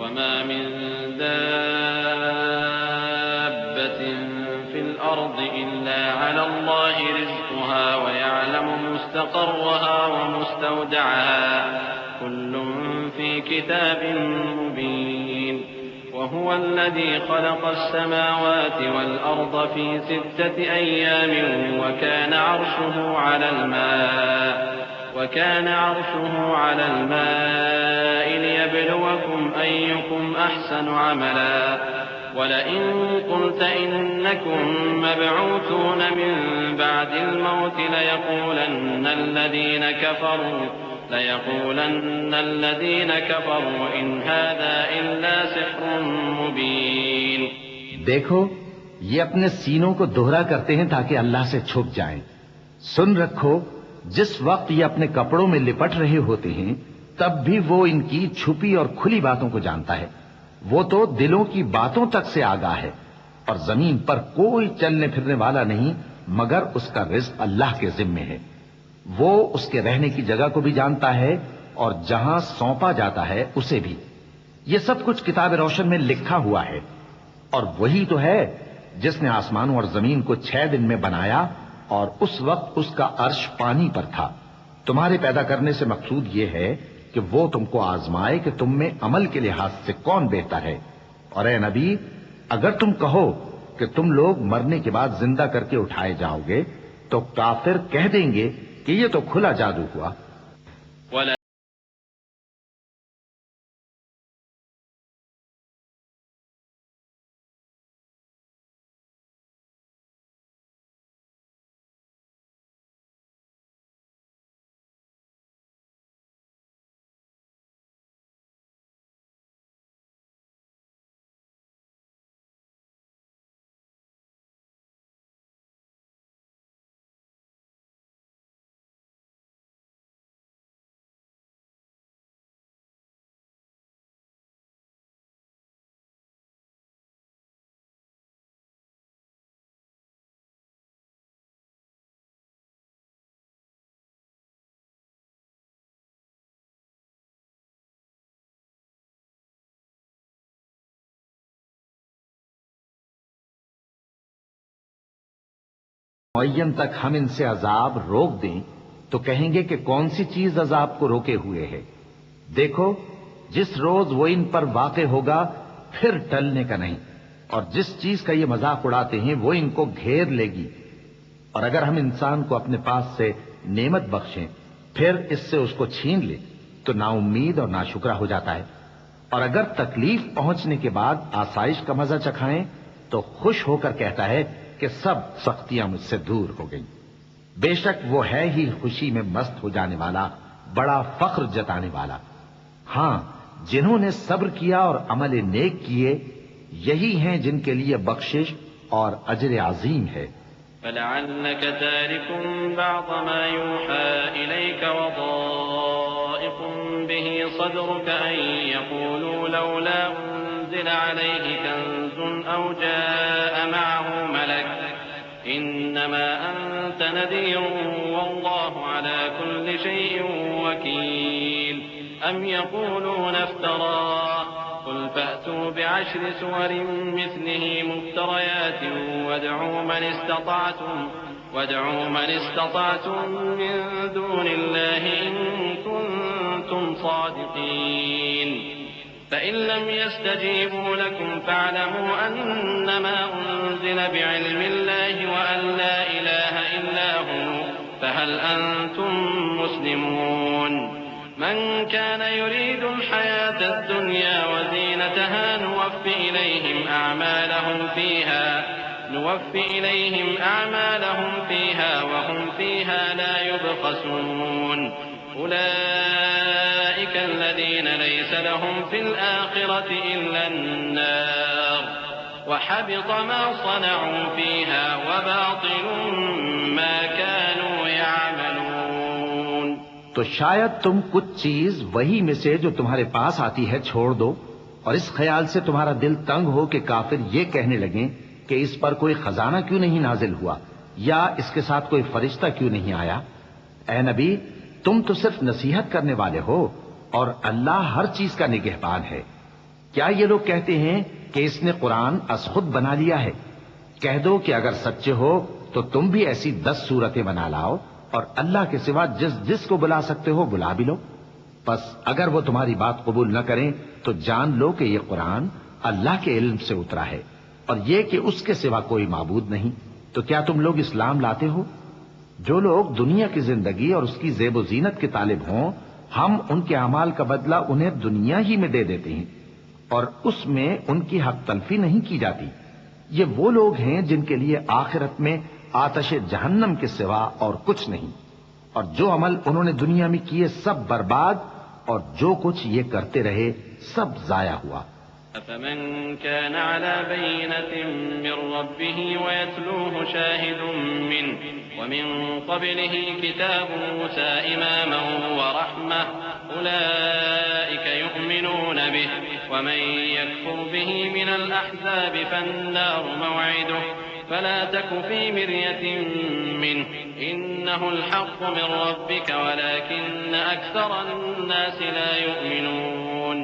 وما من دابة في الأرض إلا على الله رزقها ويعلم مستقرها ومستودعها كل في كتاب مبين وهو الذي خلق السماوات والأرض في 6 أيام وكان عرشه على الماء ليبلوكم أيكم أحسن عملا ولئن قلت إنكم مبعوثون من بعد الموت ليقولن الذين كفروا إن هذا إلا سحر مبين. دیکھو یہ اپنے سینوں کو دوہرا کرتے ہیں تاکہ اللہ سے چھپ جائیں. سن رکھو جس وقت یہ اپنے کپڑوں میں لپٹ رہے ہوتے ہیں تب بھی وہ ان کی چھپی اور کھلی باتوں کو جانتا ہے. وہ تو دلوں کی باتوں تک سے آگاہ ہے. اور زمین پر کوئی چلنے پھرنے والا نہیں مگر اس کا رزق اللہ کے ذمے ہے. وہ اس کے رہنے کی جگہ کو بھی جانتا ہے اور جہاں سونپا جاتا ہے اسے بھی. یہ سب کچھ کتاب روشن میں لکھا ہوا ہے. اور وہی تو ہے جس نے آسمانوں اور زمین کو 6 دن میں بنایا اور اس وقت اس کا عرش پانی پر تھا. تمہارے پیدا کرنے سے مقصود یہ ہے کہ وہ تم کو آزمائے کہ تم میں عمل کے لحاظ سے کون بہتر ہے. اور اے نبی اگر تم کہو کہ تم لوگ مرنے کے بعد زندہ کر کے اٹھائے جاؤ گے تو کافر کہہ دیں گے کہ یہ تو کھلا جادو ہوا. معین تک ہم ان سے عذاب روک دیں تو کہیں گے کہ کون سی چیز عذاب کو روکے ہوئے ہے. دیکھو جس روز وہ ان پر واقع ہوگا پھر ٹلنے کا نہیں. اور جس چیز کا یہ مذاق اڑاتے ہیں وہ ان کو گھیر لے گی. اور اگر ہم انسان کو اپنے پاس سے نعمت بخشیں پھر اس سے اس کو چھین لے تو نا امید اور ناشکرا ہو جاتا ہے. اور اگر تکلیف پہنچنے کے بعد آسائش کا مزہ چکھائیں تو خوش ہو کر کہتا ہے کہ سب سختیاں مجھ سے دور ہو گئیں. بے شک وہ ہے ہی خوشی میں مست ہو جانے والا بڑا فخر جتانے والا. ہاں جنہوں نے صبر کیا اور عمل نیک کیے یہی ہیں جن کے لیے بخشش اور اجر عظیم ہے. فلعلك تارك بعض ما يوحى إليك وضائق به صدرك أن يقولوا لولا أنزل عليه كنز أو جاء معه ملك إنما أنت نذير والله على كل شيء وكيل أم يقولون افتراه قل فأتوا ب10 سور مثله مفتريات وادعوا من استطعتم من دون الله إن كنتم صادقين فإن لم يستجيبوا لكم فاعلموا أنما أنزل بعلم الله وأن لا إله إلا هو فهل أنتم مسلمون. من كان يريد الحياة الدنيا وزينتها نوفي إليهم أعمالهم فيها وهم فيها لا يبخسون. أولئك الذين ليس لهم في الآخرة إلا النار وحبط ما صنعوا فيها وباطل ما كانوا يعملون. تو شاید تم کچھ چیز وہی میں سے جو تمہارے پاس آتی ہے چھوڑ دو اور اس خیال سے تمہارا دل تنگ ہو کہ کافر یہ کہنے لگیں کہ اس پر کوئی خزانہ کیوں نہیں نازل ہوا یا اس کے ساتھ کوئی فرشتہ کیوں نہیں آیا. اے نبی تم تو صرف نصیحت کرنے والے ہو اور اللہ ہر چیز کا نگہبان ہے. کیا یہ لوگ کہتے ہیں کہ اس نے قرآن از خود بنا لیا ہے؟ کہہ دو کہ اگر سچے ہو تو تم بھی ایسی 10 صورتیں بنا لاؤ اور اللہ کے سوا جس کو بلا سکتے ہو بلا بھی لو۔ پس اگر وہ تمہاری بات قبول نہ کریں تو جان لو کہ یہ قرآن اللہ کے علم سے اترا ہے، اور یہ کہ اس کے سوا کوئی معبود نہیں۔ تو کیا تم لوگ اسلام لاتے ہو؟ جو لوگ دنیا کی زندگی اور اس کی زیب و زینت کے طالب ہوں، ہم ان کے اعمال کا بدلہ انہیں دنیا ہی میں دے دیتے ہیں، اور اس میں ان کی حق تلفی نہیں کی جاتی۔ یہ وہ لوگ ہیں جن کے لیے آخرت میں آتش جہنم کے سوا اور کچھ نہیں، اور جو عمل انہوں نے دنیا میں کیے سب برباد، اور جو کچھ یہ کرتے رہے سب ضائع ہوا۔ أفمن كان على بينة من ربه ويتلوه شاهد منه ومن قبله كتاب موسى إماما ورحمة أولئك يؤمنون به ومن يكفر به من الأحزاب فالنار موعده فلا تك في مرية منه إنه الحق من ربك ولكن أكثر الناس لا يؤمنون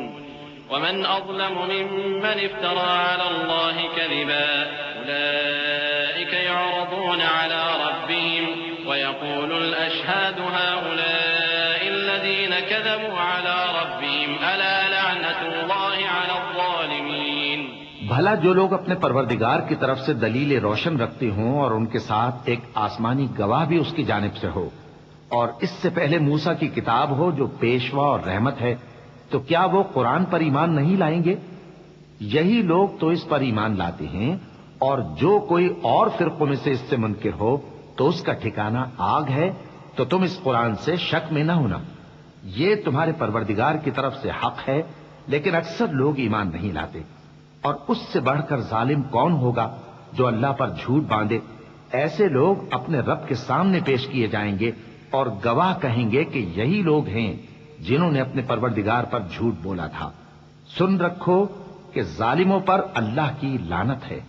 ومن أظلم ممن افترى على الله كذبا أولئك يعرضون على ربهم ويقول الأشهاد هؤلاء الذين كذبوا على ربهم ألا لعنة الله على الظالمين۔ بھلا جو لوگ اپنے پروردگار کی طرف سے دلیل روشن رکھتے ہوں اور ان کے ساتھ ایک آسمانی گواہ بھی اس کی جانب سے ہو، اور اس سے پہلے موسیٰ کی کتاب ہو جو پیشوا اور رحمت ہے، تو کیا وہ قرآن پر ایمان نہیں لائیں گے؟ یہی لوگ تو اس پر ایمان لاتے ہیں، اور جو کوئی اور فرقوں میں سے اس سے منکر ہو تو اس کا ٹھکانہ آگ ہے۔ تو تم اس قرآن سے شک میں نہ ہونا، یہ تمہارے پروردگار کی طرف سے حق ہے، لیکن اکثر لوگ ایمان نہیں لاتے۔ اور اس سے بڑھ کر ظالم کون ہوگا جو اللہ پر جھوٹ باندھے؟ ایسے لوگ اپنے رب کے سامنے پیش کیے جائیں گے اور گواہ کہیں گے کہ یہی لوگ ہیں جنہوں نے اپنے پروردگار پر جھوٹ بولا تھا۔ سن رکھو کہ ظالموں پر اللہ کی لعنت ہے۔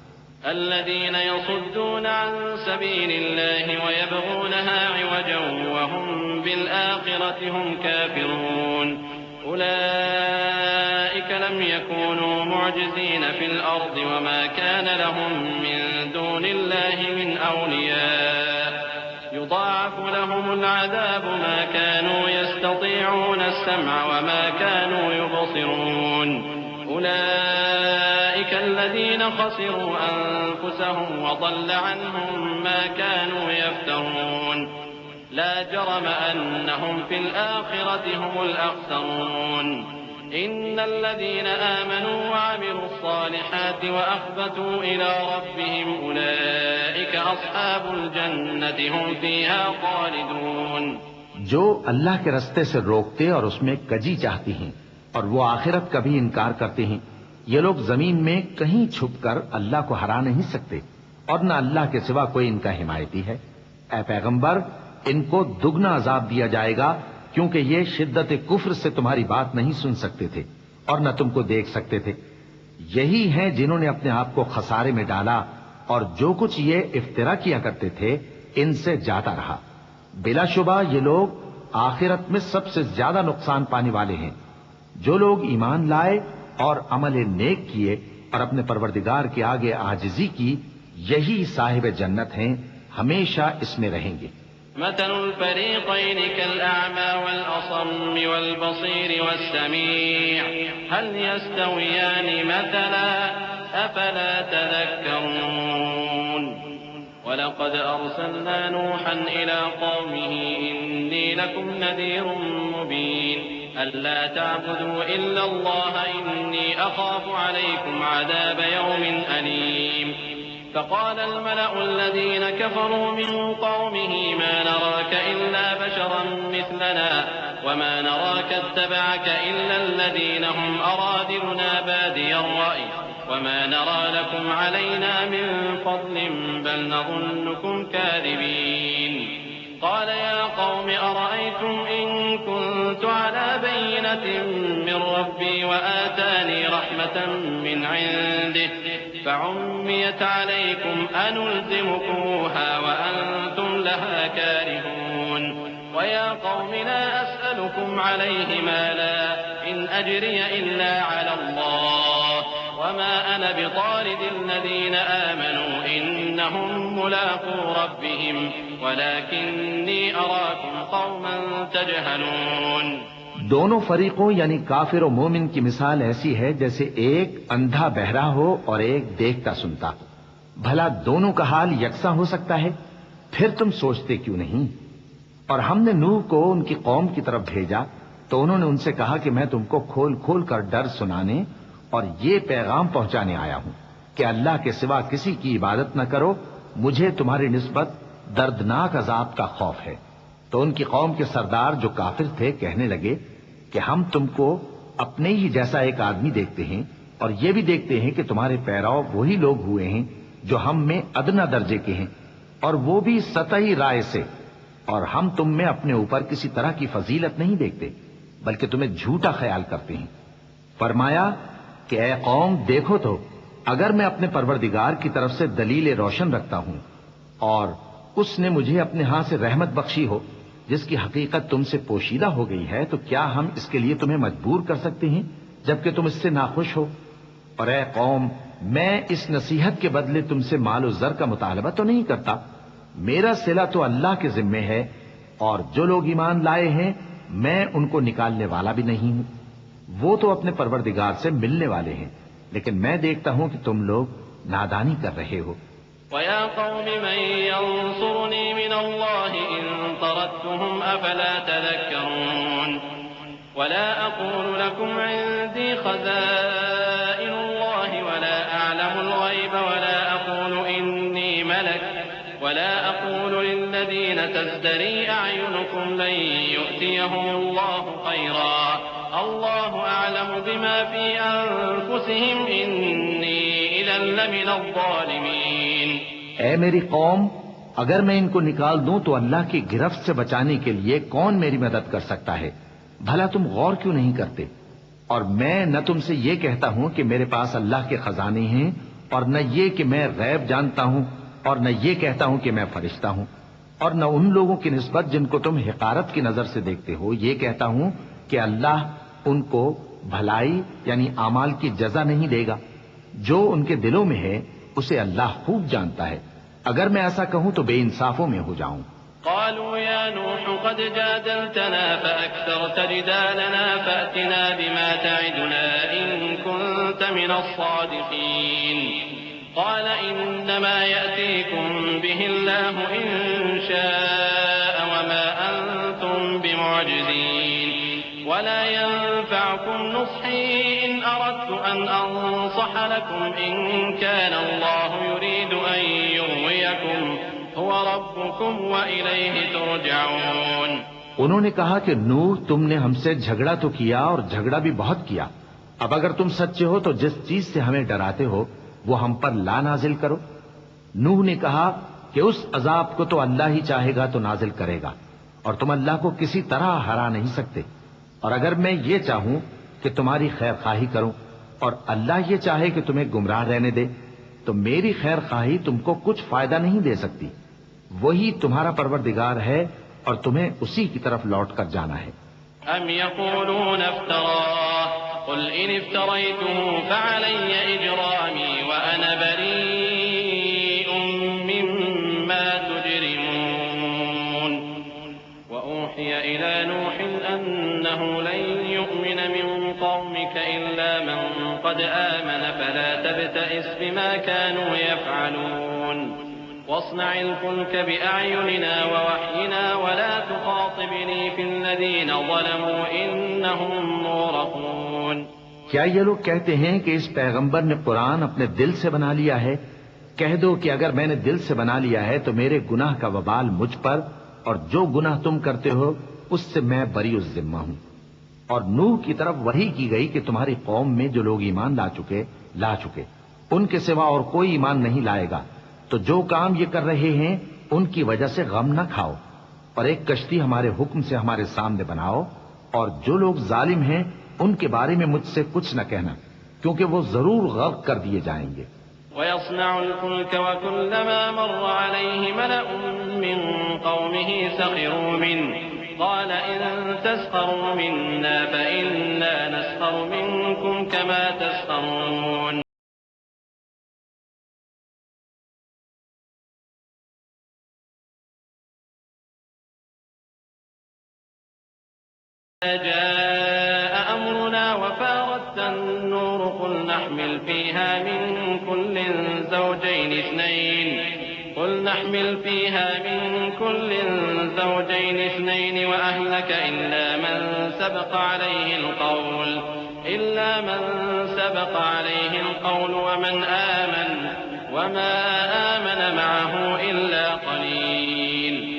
الذين يصدون عن سبيل الله ويبغونها عوجا وهم بالآخرة هم كافرون أولئك لم يكونوا معجزين في الأرض وما كان لهم من دون الله من أولياء يضاعف لهم العذاب ما كانوا يستطيعون السمع وما كانوا يبصرون أولئك الذين خسروا أنفسهم وضل عنهم ما كانوا يفترون لا جرم أنهم في الآخرة هم الأخسرون إن الذين آمنوا وعملوا الصالحات وأخبتوا إلى ربهم أولئك أصحاب الجنة هم فيها خالدون۔ جو اللہ کے رستے سے روکتے اور اس میں کجی چاہتی ہیں اور وہ آخرت کا بھی انکار کرتے ہیں، یہ لوگ زمین میں کہیں چھپ کر اللہ کو ہرا نہیں سکتے، اور نہ اللہ کے سوا کوئی ان کا حمایتی ہے۔ اے پیغمبر، ان کو دگنا عذاب دیا جائے گا، کیونکہ یہ شدت کفر سے تمہاری بات نہیں سن سکتے تھے اور نہ تم کو دیکھ سکتے تھے۔ یہی ہیں جنہوں نے اپنے آپ کو خسارے میں ڈالا، اور جو کچھ یہ افترا کیا کرتے تھے ان سے جاتا رہا۔ بلا شبہ یہ لوگ آخرت میں سب سے زیادہ نقصان پانے والے ہیں۔ جو لوگ ایمان لائے اور عمل نیک کیے اور اپنے پروردگار کے آگے عاجزی کی، یہی صاحب جنت ہیں، ہمیشہ اس میں رہیں گے۔ مثل الفريقين كالأعمى والأصم والبصير والسميع هل يستويان مثلا أفلا تذكرون ولقد أرسلنا نوحا إلى قومه إني لكم نذير مبين ألا تعبدوا إلا الله إني أخاف عليكم عذاب يوم أليم فقال الملأ الذين كفروا من قومه ما نراك إلا بشرا مثلنا وما نراك اتبعك إلا الذين هم أرادلنا بادي الرأي وما نرى لكم علينا من فضل بل نظنكم كاذبين قال يا قوم أرأيتم إن كنت على بينة من ربي وآتاني رحمة من عنده فعميت عليكم أنلزمكموها وأنتم لها كارهون ويا قوم لا أسألكم عليه مالا إن أجري إلا على الله وما أنا بطارد الذين آمنوا إنهم ملاقو ربهم ولكني أراكم قوما تجهلون. دونوں فریقوں یعنی کافر و مومن کی مثال ایسی ہے جیسے ایک اندھا بہرا ہو اور ایک دیکھتا سنتا. بھلا دونوں کا حال یکساں ہو سکتا ہے؟ پھر تم سوچتے کیوں نہیں؟ اور ہم نے نوح کو ان کی قوم کی طرف بھیجا تو انہوں نے ان سے کہا کہ میں تم کو کھول کھول کر ڈر سنانے اور یہ پیغام پہنچانے آیا ہوں کہ اللہ کے سوا کسی کی عبادت نہ کرو، مجھے تمہاری نسبت دردناک عذاب کا خوف ہے. تو ان کی قوم کے سردار جو کافر تھے کہنے لگے کہ ہم تم کو اپنے ہی جیسا ایک آدمی دیکھتے ہیں اور یہ بھی دیکھتے ہیں کہ تمہارے پیراؤ وہی لوگ ہوئے ہیں جو ہم میں ادنا درجے کے ہیں، اور وہ بھی سطحی رائے سے، اور ہم تم میں اپنے اوپر کسی طرح کی فضیلت نہیں دیکھتے بلکہ تمہیں جھوٹا خیال کرتے ہیں. فرمایا کہ اے قوم دیکھو تو اگر میں اپنے پروردگار کی طرف سے دلیل روشن رکھتا ہوں اور اس نے مجھے اپنے ہاں سے رحمت بخشی ہو جس کی حقیقت تم سے پوشیدہ ہو گئی ہے، تو کیا ہم اس کے لیے تمہیں مجبور کر سکتے ہیں جبکہ تم اس سے ناخوش ہو؟ اور اے قوم میں اس نصیحت کے بدلے تم سے مال و زر کا مطالبہ تو نہیں کرتا، میرا صلہ تو اللہ کے ذمے ہے، اور جو لوگ ایمان لائے ہیں میں ان کو نکالنے والا بھی نہیں ہوں، وہ تو اپنے پروردگار سے ملنے والے ہیں، لیکن میں دیکھتا ہوں کہ تم لوگ نادانی کر رہے ہو. وَيَا قَوْمِ مَن يَنصُرُنِي مِنَ اللَّهِ إِن طَرَدتُّهُمْ أَفَلَا تَذَكَّرُونَ. وَلَا أَقُولُ لَكُمْ عِندِي خَزَائِنُ اللَّهِ وَلَا أَعْلَمُ الْغَيْبَ وَلَا أَقُولُ إِنِّي مَلَكٌ وَلَا أَقُولُ لِلَّذِينَ تَزْدَرِي أَعْيُنُكُمْ لَن يُؤْتِيَهُمُ اللَّهُ خَيْرًا الله أعلم بما في أنفسهم إني إذا لمن الظالمين. اے میری قوم اگر میں ان کو نکال دوں تو اللہ کی گرفت سے بچانے کے لیے کون میری مدد کر سکتا ہے؟ بھلا تم غور کیوں نہیں کرتے؟ اور میں نہ تم سے یہ کہتا ہوں کہ میرے پاس اللہ کے خزانے ہیں، اور نہ یہ کہ میں غیب جانتا ہوں، اور نہ یہ کہتا ہوں کہ میں فرشتہ ہوں، اور نہ ان لوگوں کی نسبت جن کو تم حقارت کی نظر سے دیکھتے ہو یہ کہتا ہوں کہ اللہ ان کو بھلائی یعنی اعمال کی جزا نہیں دے گا. جو ان کے دلوں میں ہے اسے اللہ خوب جانتا ہے. اگر میں ایسا کہوں تو بے انصافوں میں ہو جاؤں. قالوا يا نوح قد جادلتنا فأكثرت جدالنا فأتنا بما تعدنا إن كنت من الصادقين. قال إنما يأتيكم به الله إن شاء وما أنتم بمعجزين ولا ينفعكم نصحي إن أردت أن أنصح لكم إن كان الله يريد أن يغويكم هو ربكم وإليه ترجعون. انہوں نے کہا کہ نوح تم نے ہم سے جھگڑا تو کیا اور جھگڑا بھی بہت کیا، اب اگر تم سچے ہو تو جس چیز سے ہمیں ڈراتے ہو وہ ہم پر لا نازل کرو. نوح نے کہا کہ اس عذاب کو تو اللہ ہی چاہے گا تو نازل کرے گا، اور تم اللہ کو کسی طرح ہرا نہیں سکتے. اور اگر میں یہ چاہوں کہ تمہاری خیر خواہی کروں اور اللہ یہ چاہے کہ تمہیں گمراہ رہنے دے تو میری خیر خواہی تم کو کچھ فائدہ نہیں دے سکتی. وہی تمہارا پروردگار ہے اور تمہیں اسی کی طرف لوٹ کر جانا ہے. ام یقولون افتراه قل ان افتریته فعلی اجرامی وانا بریء مما تجرمون. وأوحي إلى نوح أنه لن يؤمن من قومك إلا من قد آمن فلا تبتئس بما كانوا يفعلون. واصنع الفلك بأعيننا ووحينا ولا تخاطبني في الذين ظلموا إنهم مغرقون. کیا یہ لوگ کہتے ہیں کہ اس پیغمبر نے قرآن اپنے دل سے بنا لیا ہے؟ کہہ دو کہ اگر میں نے دل سے بنا لیا ہے تو میرے گناہ کا وبال مجھ پر، اور جو گناہ تم کرتے ہو اس سے میں بری الذمہ ہوں. اور نوح کی طرف وحی کی گئی کہ تمہاری قوم میں جو لوگ ایمان لا چکے ان کے سوا اور کوئی ایمان نہیں لائے گا، تو جو کام یہ کر رہے ہیں ان کی وجہ سے غم نہ کھاؤ، اور ایک کشتی ہمارے حکم سے ہمارے سامنے بناؤ، اور جو لوگ ظالم ہیں ان کے بارے میں مجھ سے کچھ نہ کہنا کیونکہ وہ ضرور غرق کر دیے جائیں گے. ويصنع الفلك وكلما مر عليه ملأ من قومه سخروا منه قال إن تسخروا منا فإنا نسخر منكم كما تسخرون. جاء أمرنا وفارت النور قل نحمل فيها من كل زوجين اثنين وأهلك إلا من سبق عليه القول ومن آمن وما آمن معه إلا قليل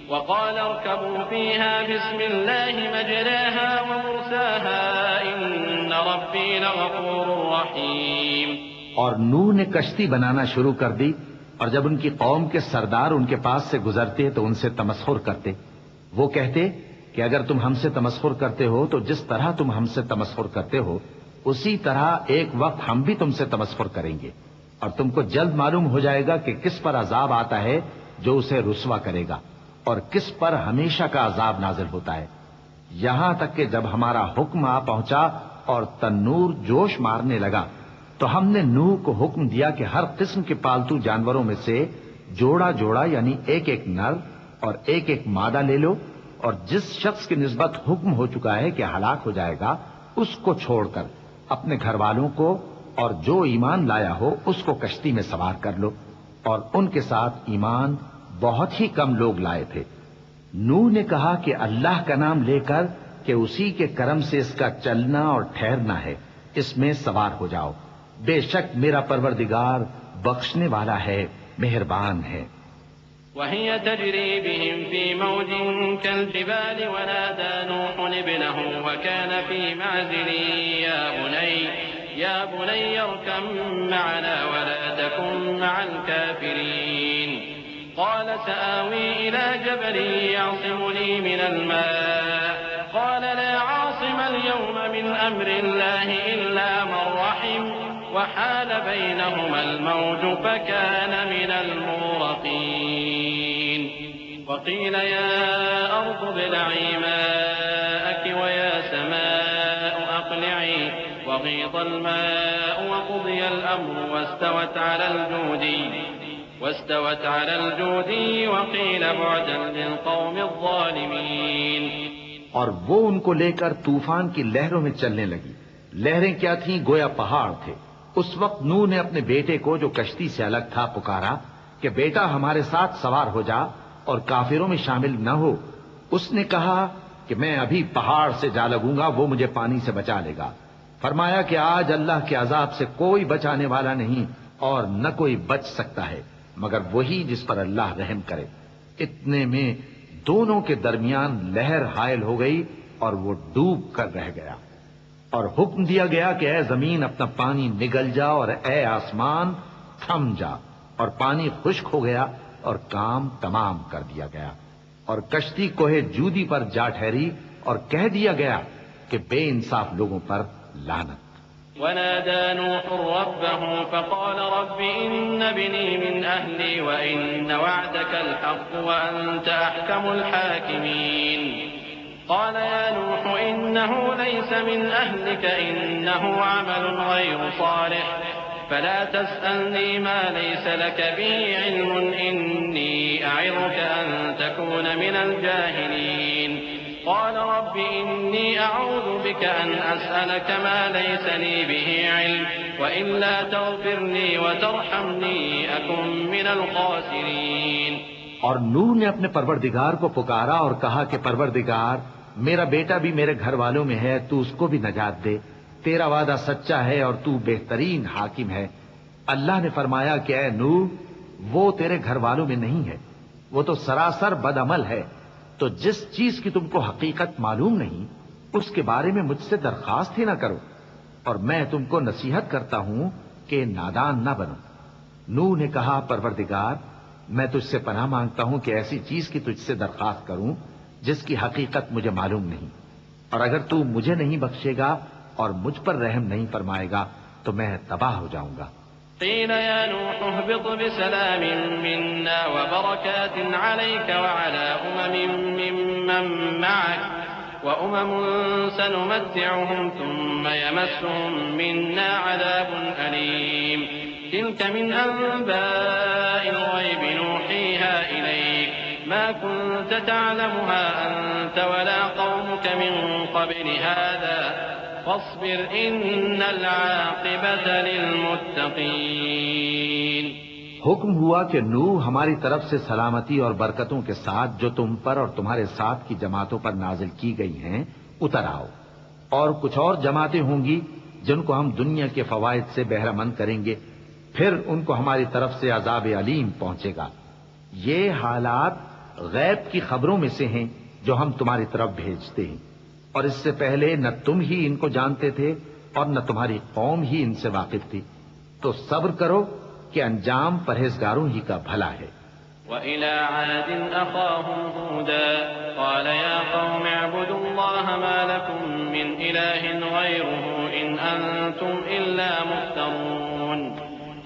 وقال اركبوا فيها بسم الله مجراها ومرساها إن ربي لغفور رحيم. اور نوح نے کشتی بنانا شروع کر دی، اور جب ان کی قوم کے سردار ان کے پاس سے گزرتے تو ان سے تمسخر کرتے. وہ کہتے کہ اگر تم ہم سے تمسخر کرتے ہو تو جس طرح تم ہم سے تمسخر کرتے ہو اسی طرح ایک وقت ہم بھی تم سے تمسخر کریں گے، اور تم کو جلد معلوم ہو جائے گا کہ کس پر عذاب آتا ہے جو اسے رسوا کرے گا اور کس پر ہمیشہ کا عذاب نازل ہوتا ہے. یہاں تک کہ جب ہمارا حکم آ پہنچا اور تنور جوش مارنے لگا تو ہم نے نوح کو حکم دیا کہ ہر قسم کے پالتو جانوروں میں سے جوڑا جوڑا یعنی ایک ایک نر اور ایک ایک مادہ لے لو، اور جس شخص کی نسبت حکم ہو چکا ہے کہ ہلاک ہو جائے گا اس کو چھوڑ کر اپنے گھر والوں کو اور جو ایمان لایا ہو اس کو کشتی میں سوار کر لو. اور ان کے ساتھ ایمان بہت ہی کم لوگ لائے تھے. نوح نے کہا کہ اللہ کا نام لے کر کہ اسی کے کرم سے اس کا چلنا اور ٹھہرنا ہے، اس میں سوار ہو جاؤ. بے شک میرا پروردگار بخشنے والا ہے، مہربان ہے. وهي تجري بهم في موج كالجبال ونادى نوح ابنه وكان في معزل يا بني اركب معنا ولا تكن مع الكافرين. قال سآوي إلى جبل يعصمني من الماء قال لا عاصم اليوم من أمر الله إلا من رحم وحال بينهما الموج فكان من المغرقين. وقيل يا أرض ابلعي ماءك ويا سماء أقلعي وغيض الماء وقضي الأمر واستوت على الجودي وقيل بعدا للقوم الظالمين. اور وہ ان کو لے کر طوفان کی لہروں میں چلنے لگی. لہریں کیا تھیں؟ گویا پہاڑ تھے. اس وقت نوح نے اپنے بیٹے کو جو کشتی سے الگ تھا پکارا کہ بیٹا ہمارے ساتھ سوار ہو جا اور کافروں میں شامل نہ ہو. اس نے کہا کہ میں ابھی پہاڑ سے جا لگوں گا، وہ مجھے پانی سے بچا لے گا. فرمایا کہ آج اللہ کے عذاب سے کوئی بچانے والا نہیں اور نہ کوئی بچ سکتا ہے مگر وہی جس پر اللہ رحم کرے. اتنے میں دونوں کے درمیان لہر حائل ہو گئی اور وہ ڈوب کر رہ گیا. اور حکم دیا گیا کہ اے زمین اپنا پانی نگل جا اور اے آسمان تھم جا، اور پانی خشک ہو گیا اور کام تمام کر دیا گیا. اور کشتی کوہ جودی پر جا ٹھہری اور کہہ دیا گیا کہ بے انصاف لوگوں پر لعنت. ونادى نوح ربه فقال رب إن ابني من أهلي وإن وعدك الحق وأنت أحكم الحاكمين. قال يا نوح إنه ليس من أهلك إنه عمل غير صالح فلا تسألني ما ليس لك به علم إني أعظك أن تكون من الجاهلين. قال رب إني أعوذ بك أن أسألك ما ليس لي به علم وإلا تغفر لي وترحمني أكن من الخاسرين. اور نوح نے اپنے پروردگار کو پکارا اور کہا کہ پروردگار میرا بیٹا بھی میرے گھر والوں میں ہے، تو اس کو بھی نجات دے. تیرا وعدہ سچا ہے اور تو بہترین حاکم ہے. اللہ نے فرمایا کہ اے نوح وہ تیرے گھر والوں میں نہیں ہے، وہ تو سراسر بد عمل ہے. تو جس چیز کی تم کو حقیقت معلوم نہیں اس کے بارے میں مجھ سے درخواست ہی نہ کرو، اور میں تم کو نصیحت کرتا ہوں کہ نادان نہ بنو. نوح نے کہا پروردگار میں تجھ سے پناہ مانگتا ہوں کہ ایسی چیز کی تجھ سے درخواست کروں جس کی حقیقت مجھے معلوم نہیں، اور اگر تو مجھے نہیں بخشے گا اور مجھ پر رحم نہیں فرمائے گا تو میں تباہ ہو جاؤں گا. قيل يا نوح اهبط بسلام منا وبركات عليك وعلى ممن معك وأمم سنمتعهم ثم يمسهم منا عذاب أليم. تلك من أنباء الغيب نوحيها إليك ما كنت تعلمها أنت ولا قومك من قبل هذا فاصبر إن العاقبة للمتقين. حکم ہوا کہ نوح ہماری طرف سے سلامتی اور برکتوں کے ساتھ جو تم پر اور تمہارے ساتھ کی جماعتوں پر نازل کی گئی ہیں اتر آؤ، اور کچھ اور جماعتیں ہوں گی جن کو ہم دنیا کے فوائد سے بہرہ مند کریں گے، پھر ان کو ہماری طرف سے عذاب علیم پہنچے گا. یہ حالات غیب کی خبروں میں سے ہیں جو ہم تمہاری طرف بھیجتے ہیں، اور اس سے پہلے نہ تم ہی ان کو جانتے تھے اور نہ تمہاری قوم ہی ان سے واقف تھی. تو صبر کرو کہ انجام پرہیزگاروں ہی کا بھلا ہے. وَإِلَى عَادٍ أَخَاهُمْ هُودًا قَالَ يَا قَوْمِ اعْبُدُوا اللَّهَ مَا لَكُمْ مِنْ إِلَٰهٍ غَيْرُهُ إِنْ أَنْتُمْ إِلَّا مُفْتَرُونَ.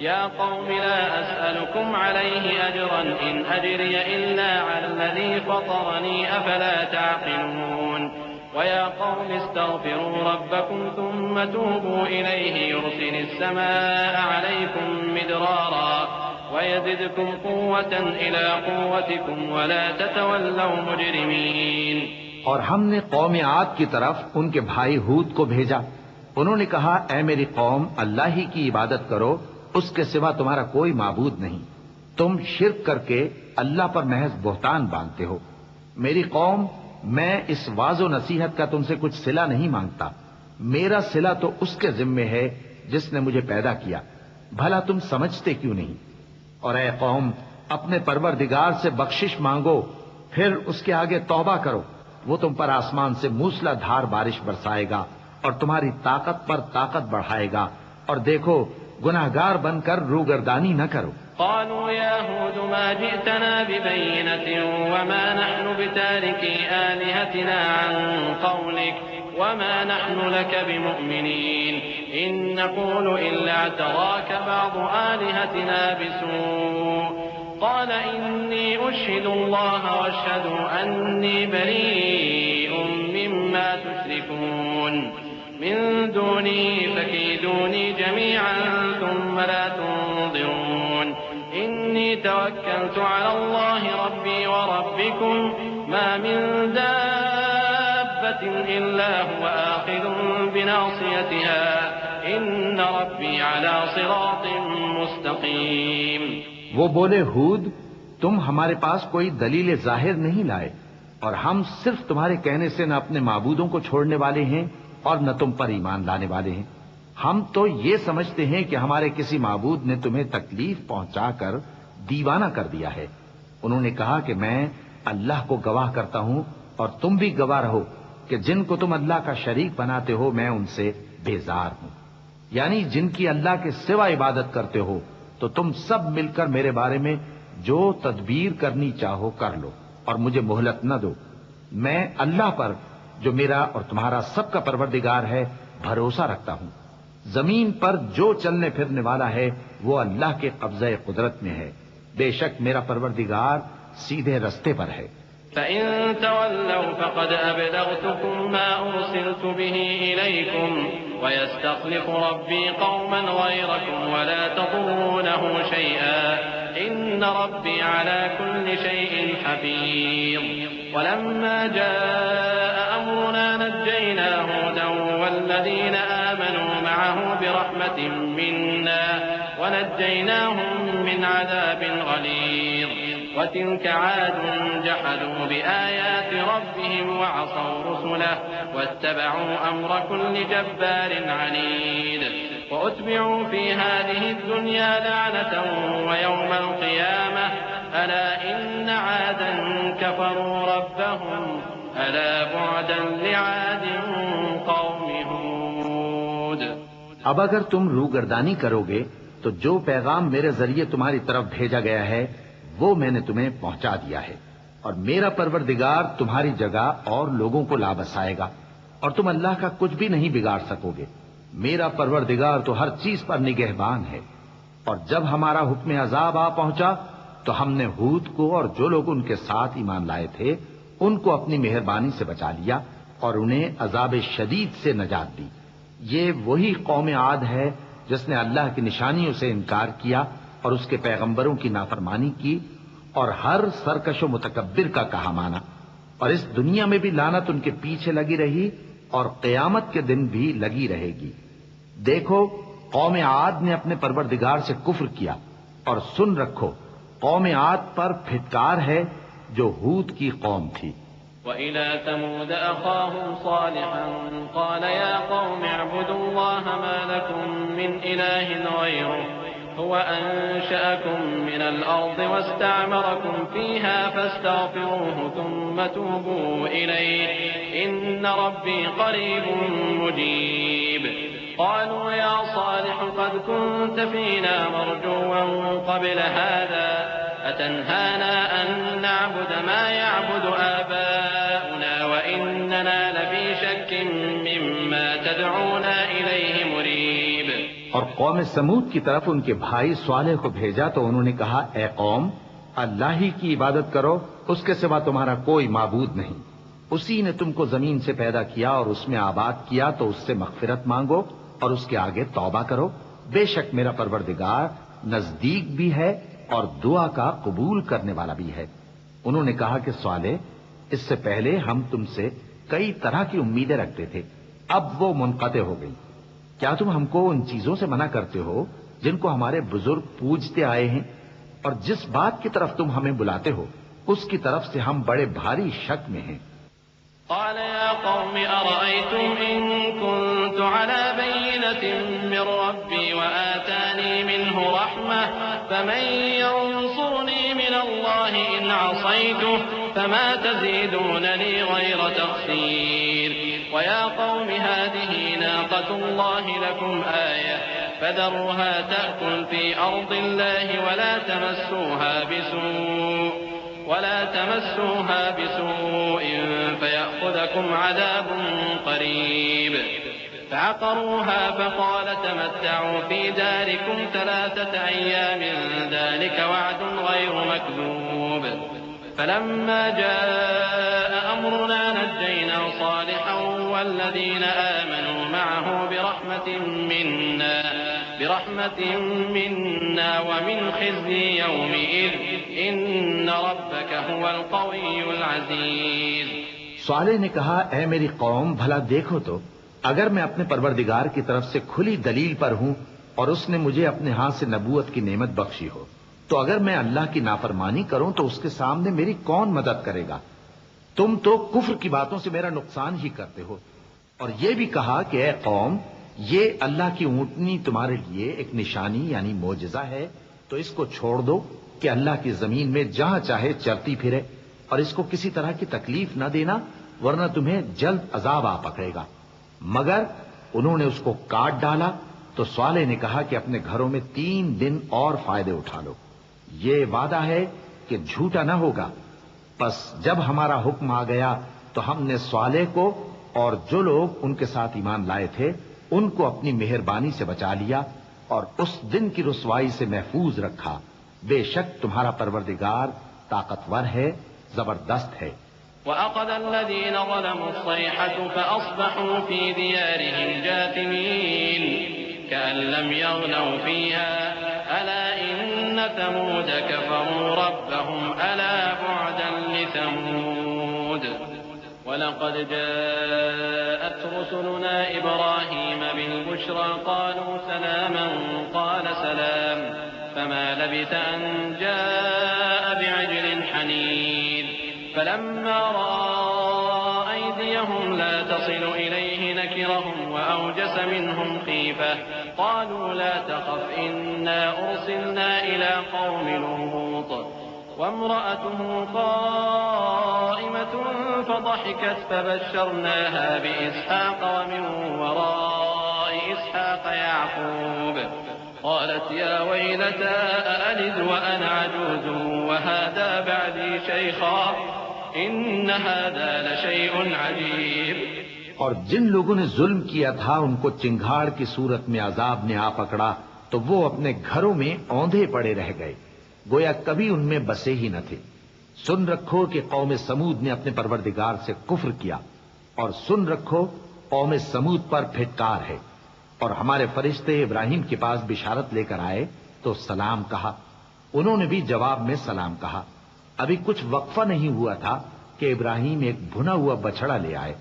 يَا قَوْمِ لَا أَسْأَلُكُمْ عَلَيْهِ أَجْرًا إِنْ أَجْرِيَ إِلَّا عَلَى الَّذِي فَطَرَنِي أَفَلَا تَعْقِلُونَ. وَيَا قَوْمِ اسْتَغْفِرُوا رَبَّكُمْ ثُمَّ تُوبُوا إِلَيْهِ يُرْسِلِ السَّمَاءَ عَلَيْكُمْ مِدْرَارًا وَيَزِدْكُمْ قُوَّةً إِلَىٰ قُوَّتِكُمْ وَلَا تَتَوَلَّوْا مُجْرِمِينَ. اور ہم نے قوم عاد کی طرف ان کے بھائی ہود کو بھیجا. انہوں نے کہا اے میری قوم اللہ ہی کی عبادت کرو، اس کے سوا تمہارا کوئی معبود نہیں. تم شرک کر کے اللہ پر محض بہتان باندھتے ہو. میری قوم میں اس واعظ و نصیحت کا تم سے کچھ صلہ نہیں مانگتا، میرا صلہ تو اس کے ذمے ہے جس نے مجھے پیدا کیا. بھلا تم سمجھتے کیوں نہیں؟ اور اے قوم اپنے پروردگار سے بخشش مانگو، پھر اس کے آگے توبہ کرو، وہ تم پر آسمان سے موسلا دھار بارش برسائے گا اور تمہاری طاقت پر طاقت بڑھائے گا، اور دیکھو گناہگار بن کر روگردانی نہ کرو. قالوا يا هود ما جئتنا ببينة وما نحن بتاركي آلهتنا عن قولك وما نحن لك بمؤمنين إن نقول إلا اعتراك بعض آلهتنا بسوء. قال إني أشهد الله واشهدوا أني بريء مما تشركون من دوني فكيدوني جميعا ثم لا تنظرون. إني توكلت على الله ربي وربكم ما من دابة إلا هو آخذ بناصيتها إن ربي على صراط مستقيم. وہ بولے ہود تم ہمارے پاس کوئی دلیل ظاہر نہیں لائے، اور ہم صرف تمہارے کہنے سے نہ اپنے معبودوں کو چھوڑنے والے ہیں اور نہ تم پر ایمان لانے والے ہیں. ہم تو یہ سمجھتے ہیں کہ ہمارے کسی معبود نے تمہیں تکلیف پہنچا کر دیوانہ کر دیا ہے. انہوں نے کہا کہ میں اللہ کو گواہ کرتا ہوں اور تم بھی گواہ رہو کہ جن کو تم اللہ کا شریک بناتے ہو میں ان سے بیزار ہوں. یعنی جن کی اللہ کے سوا عبادت کرتے ہو تو تم سب مل کر میرے بارے میں جو تدبیر کرنی چاہو کر لو اور مجھے مہلت نہ دو. میں اللہ پر جو میرا اور تمہارا سب کا پروردگار ہے بھروسہ رکھتا ہوں. زمین پر جو چلنے پھرنے والا ہے وہ اللہ کے قبضہ قدرت میں ہے. بے شک میرا پروردگار سیدھے رستے پر ہے. فَإِن تَوَلَّوْا فَقَدْ أَبْلَغْتُكُم مَّا أُرْسِلْتُ بِهِ إِلَيْكُمْ وَيَسْتَخْلِفُ رَبِّي قَوْمًا غَيْرَكُمْ وَلَا تَضُرُّونَهُ شَيْئًا إِنَّ رَبِّي عَلَى كُلِّ شَيْءٍ حَفِيظٌ. وَلَمَّا جَاءَ أَمْرُنَا نَجَّيْنَا هُودًا وَالَّذِينَ آمَنُوا مَعَهُ بِرَحْمَةٍ مِّنَّا وَنَجَّيْنَاهُم مِّنْ عَذَابٍ غَلِيظٍ. وَتِلْكَ عَادٌ جَحَدُوا بِآيَاتِ رَبِّهِمْ وَعَصَوْا رُسُلَهُ وَاتَّبَعُوا أَمْرَ كُلِّ جَبَّارٍ عَنِيدٍ. وَأُتْبِعُوا فِي هَٰذِهِ الدُّنْيَا لَعْنَةً وَيَوْمَ الْقِيَامَةِ أَلَا إِنَّ عَادًا كَفَرُوا رَبَّهُمْ أَلَا بُعْدًا لِعَادٍ قَوْمِ هُودٍ. اب اگر تم روگردانی کرو گے تو جو پیغام میرے ذریعے تمہاری طرف بھیجا گیا ہے وہ میں نے تمہیں پہنچا دیا ہے، اور میرا پروردگار تمہاری جگہ اور لوگوں کو لا بسائے گا اور تم اللہ کا کچھ بھی نہیں بگاڑ سکو گے. میرا پروردگار تو ہر چیز پر نگہبان ہے. اور جب ہمارا حکم عذاب آ پہنچا تو ہم نے ہود کو اور جو لوگ ان کے ساتھ ایمان لائے تھے ان کو اپنی مہربانی سے بچا لیا اور انہیں عذاب شدید سے نجات دی. یہ وہی قوم عاد ہے جس نے اللہ کی نشانیوں سے انکار کیا اور اس کے پیغمبروں کی نافرمانی کی اور ہر سرکش و متکبر کا کہا مانا، اور اس دنیا میں بھی لعنت ان کے پیچھے لگی رہی اور قیامت کے دن بھی لگی رہے گی۔ دیکھو قوم عاد نے اپنے پروردگار سے کفر کیا، اور سن رکھو قوم عاد پر پھٹکار ہے جو ہود کی قوم تھی۔ وَإِلَى ثَمُودَ أَخَاهُمْ صَالِحًا قَالَ يَا قَوْمِ اعْبُدُوا اللَّهَ مَا لَكُم مِّنْ إِلَٰهٍ غَيْرُهُ هُوَ أَنشَأَكُم مِّنَ الْأَرْضِ وَاسْتَعْمَرَكُمْ فِيهَا فَاسْتَغْفِرُوهُ ثُمَّ تُوبُوا إِلَيْهِ إِنَّ رَبِّي قَرِيبٌ مُّجِيبٌ قالوا يا صالح قد كنت فينا مرجوا قبل هذا أتنهانا أن نعبد ما يعبد آباؤنا وإننا لفي شك مما تدعونا إليه مريب۔ اور قوم سمود کی طرف ان کے بھائی صالح کو بھیجا تو انہوں نے کہا، اے قوم، اللہ ہی کی عبادت کرو، اس کے سوا تمہارا کوئی معبود نہیں۔ اسی نے تم کو زمین سے پیدا کیا اور اس میں آباد کیا، تو اس سے مغفرت مانگو اور اس کے آگے توبہ کرو، بے شک میرا پروردگار نزدیک بھی ہے اور دعا کا قبول کرنے والا بھی ہے۔ انہوں نے کہا کہ صالح، اس سے پہلے ہم تم سے کئی طرح کی امیدیں رکھتے تھے، اب وہ منقطع ہو گئی۔ کیا تم ہم کو ان چیزوں سے منع کرتے ہو جن کو ہمارے بزرگ پوجتے آئے ہیں؟ اور جس بات کی طرف تم ہمیں بلاتے ہو اس کی طرف سے ہم بڑے بھاری شک میں ہیں۔ قال يا قوم أرأيتم إن كنت على بينة من ربي وآتاني منه رحمة فمن ينصرني من الله إن عصيته فما تزيدونني غير تخسير ويا قوم هذه ناقة الله لكم آية فذروها تأكل في أرض الله ولا تمسوها بسوء فيأخذكم عذاب قريب فعقروها فقال تمتعوا في داركم 3 أيام ذلك وعد غير مكذوب فلما جاء أمرنا نجينا صالحا والذين آمنوا معه برحمة منا ومن خزي يومئذ إن ربك هو القوي العزيز۔ صالح نے کہا، اے میری قوم، بھلا دیکھو تو اگر میں اپنے پروردگار کی طرف سے کھلی دلیل پر ہوں اور اس نے مجھے اپنے ہاتھ سے نبوت کی نعمت بخشی ہو، تو اگر میں اللہ کی نافرمانی کروں تو اس کے سامنے میری کون مدد کرے گا؟ تم تو کفر کی باتوں سے میرا نقصان ہی کرتے ہو۔ اور یہ بھی کہا کہ اے قوم، یہ اللہ کی اونٹنی تمہارے لیے ایک نشانی یعنی معجزہ ہے، تو اس کو چھوڑ دو کہ اللہ کی زمین میں جہاں چاہے چرتی پھرے، اور اس کو کسی طرح کی تکلیف نہ دینا ورنہ تمہیں جلد عذاب آ پکڑے گا۔ مگر انہوں نے اس کو کاٹ ڈالا تو صالح نے کہا کہ اپنے گھروں میں 3 دن اور فائدے اٹھا لو، یہ وعدہ ہے کہ جھوٹا نہ ہوگا۔ پس جب ہمارا حکم آ گیا تو ہم نے صالح کو اور جو لوگ ان کے ساتھ ایمان لائے تھے ان کو اپنی مہربانی سے بچا لیا اور اس دن کی رسوائی سے محفوظ رکھا۔ بے شک تمہارا پروردگار طاقتور ہے، زبردست ہے۔ وَأَخَذَ الَّذِينَ ظَلَمُوا الصَّيْحَةُ فَأَصْبَحُوا فِي دِيَارِهِمْ جَاثِمِينَ كَأَن لَّمْ يَغْنَوْا فِيهَا أَلَا إِنَّ ثَمُودَ كَفَرُوا رَبَّهُمْ أَلَا بُعْدًا لِّثَمُودَ وَلَقَدْ جَاءَتْ رُسُلُنَا إِبْرَاهِيمَ بِالْبُشْرَىٰ قَالُوا سَلَامًا قَالَ سَلَامٌ فَمَا لَبِثَ أَن جَاءَ بِعِجْلٍ حَنِيذٍ فلما رأى أيديهم لا تصل إليه نكرهم وأوجس منهم خيفة قالوا لا تخف إنا أرسلنا إلى قوم لوط وامرأته قائمة فضحكت فبشرناها بإسحاق ومن وراء إسحاق يعقوب قالت يا ويلتى أألد وأنا عجوز وهذا بعدي شيخا إن هذا لشيء عجيب۔ اور جن لوگوں نے ظلم کیا تھا ان کو چنگھاڑ کی صورت میں عذاب نے آ پکڑا تو وہ اپنے گھروں میں اوندھے پڑے رہ گئے، گویا کبھی ان میں بسے ہی نہ تھے۔ سن رکھو کہ قوم سمود نے اپنے پروردگار سے کفر کیا، اور سن رکھو قوم سمود پر پھٹکار ہے۔ اور ہمارے فرشتے ابراہیم کے پاس بشارت لے کر آئے تو سلام کہا، انہوں نے بھی جواب میں سلام کہا۔ ابھی کچھ وقفہ نہیں ہوا تھا کہ ابراہیم ایک بھنا ہوا بچڑا لے آئے.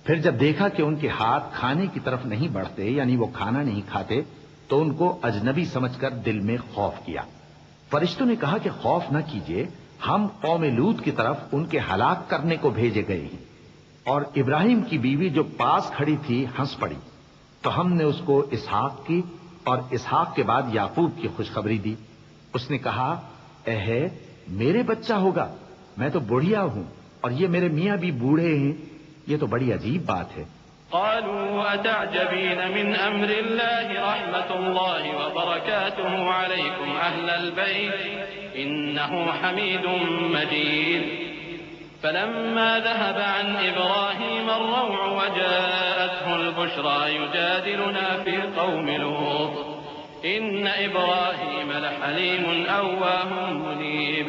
پھر جب دیکھا کہ ان کے ہاتھ کھانے کی طرف نہیں بڑھتے، یعنی وہ کھانا نہیں کھاتے، تو ان کو اجنبی سمجھ کر دل میں خوف کیا. فرشتوں نے کہا کہ خوف نہ کیجیے، ہم قوم لوط کی طرف ان کے ہلاک کرنے کو بھیجے گئے ہیں. اور ابراہیم کی بیوی جو پاس کھڑی تھی ہنس پڑی، تو ہم نے اس کو اسحاق کی اور اسحاق کے بعد یعقوب کی خوشخبری دی. اس نے کہا اے میرے بچہ ہوگا، میں تو بڑھیا ہوں اور یہ میرے میاں بھی بوڑھے ہیں. یہ تو بڑی عجیب بات ہے. قالوا أتعجبين من أمر الله رحمة الله وبركاته عليكم أهل البيت إنه حميد مجيد. فلما ذهب عن إبراهيم الروع وجاءته البشرى يجادلنا في قوم لوط إن إبراهيم لحليم أواه منيب.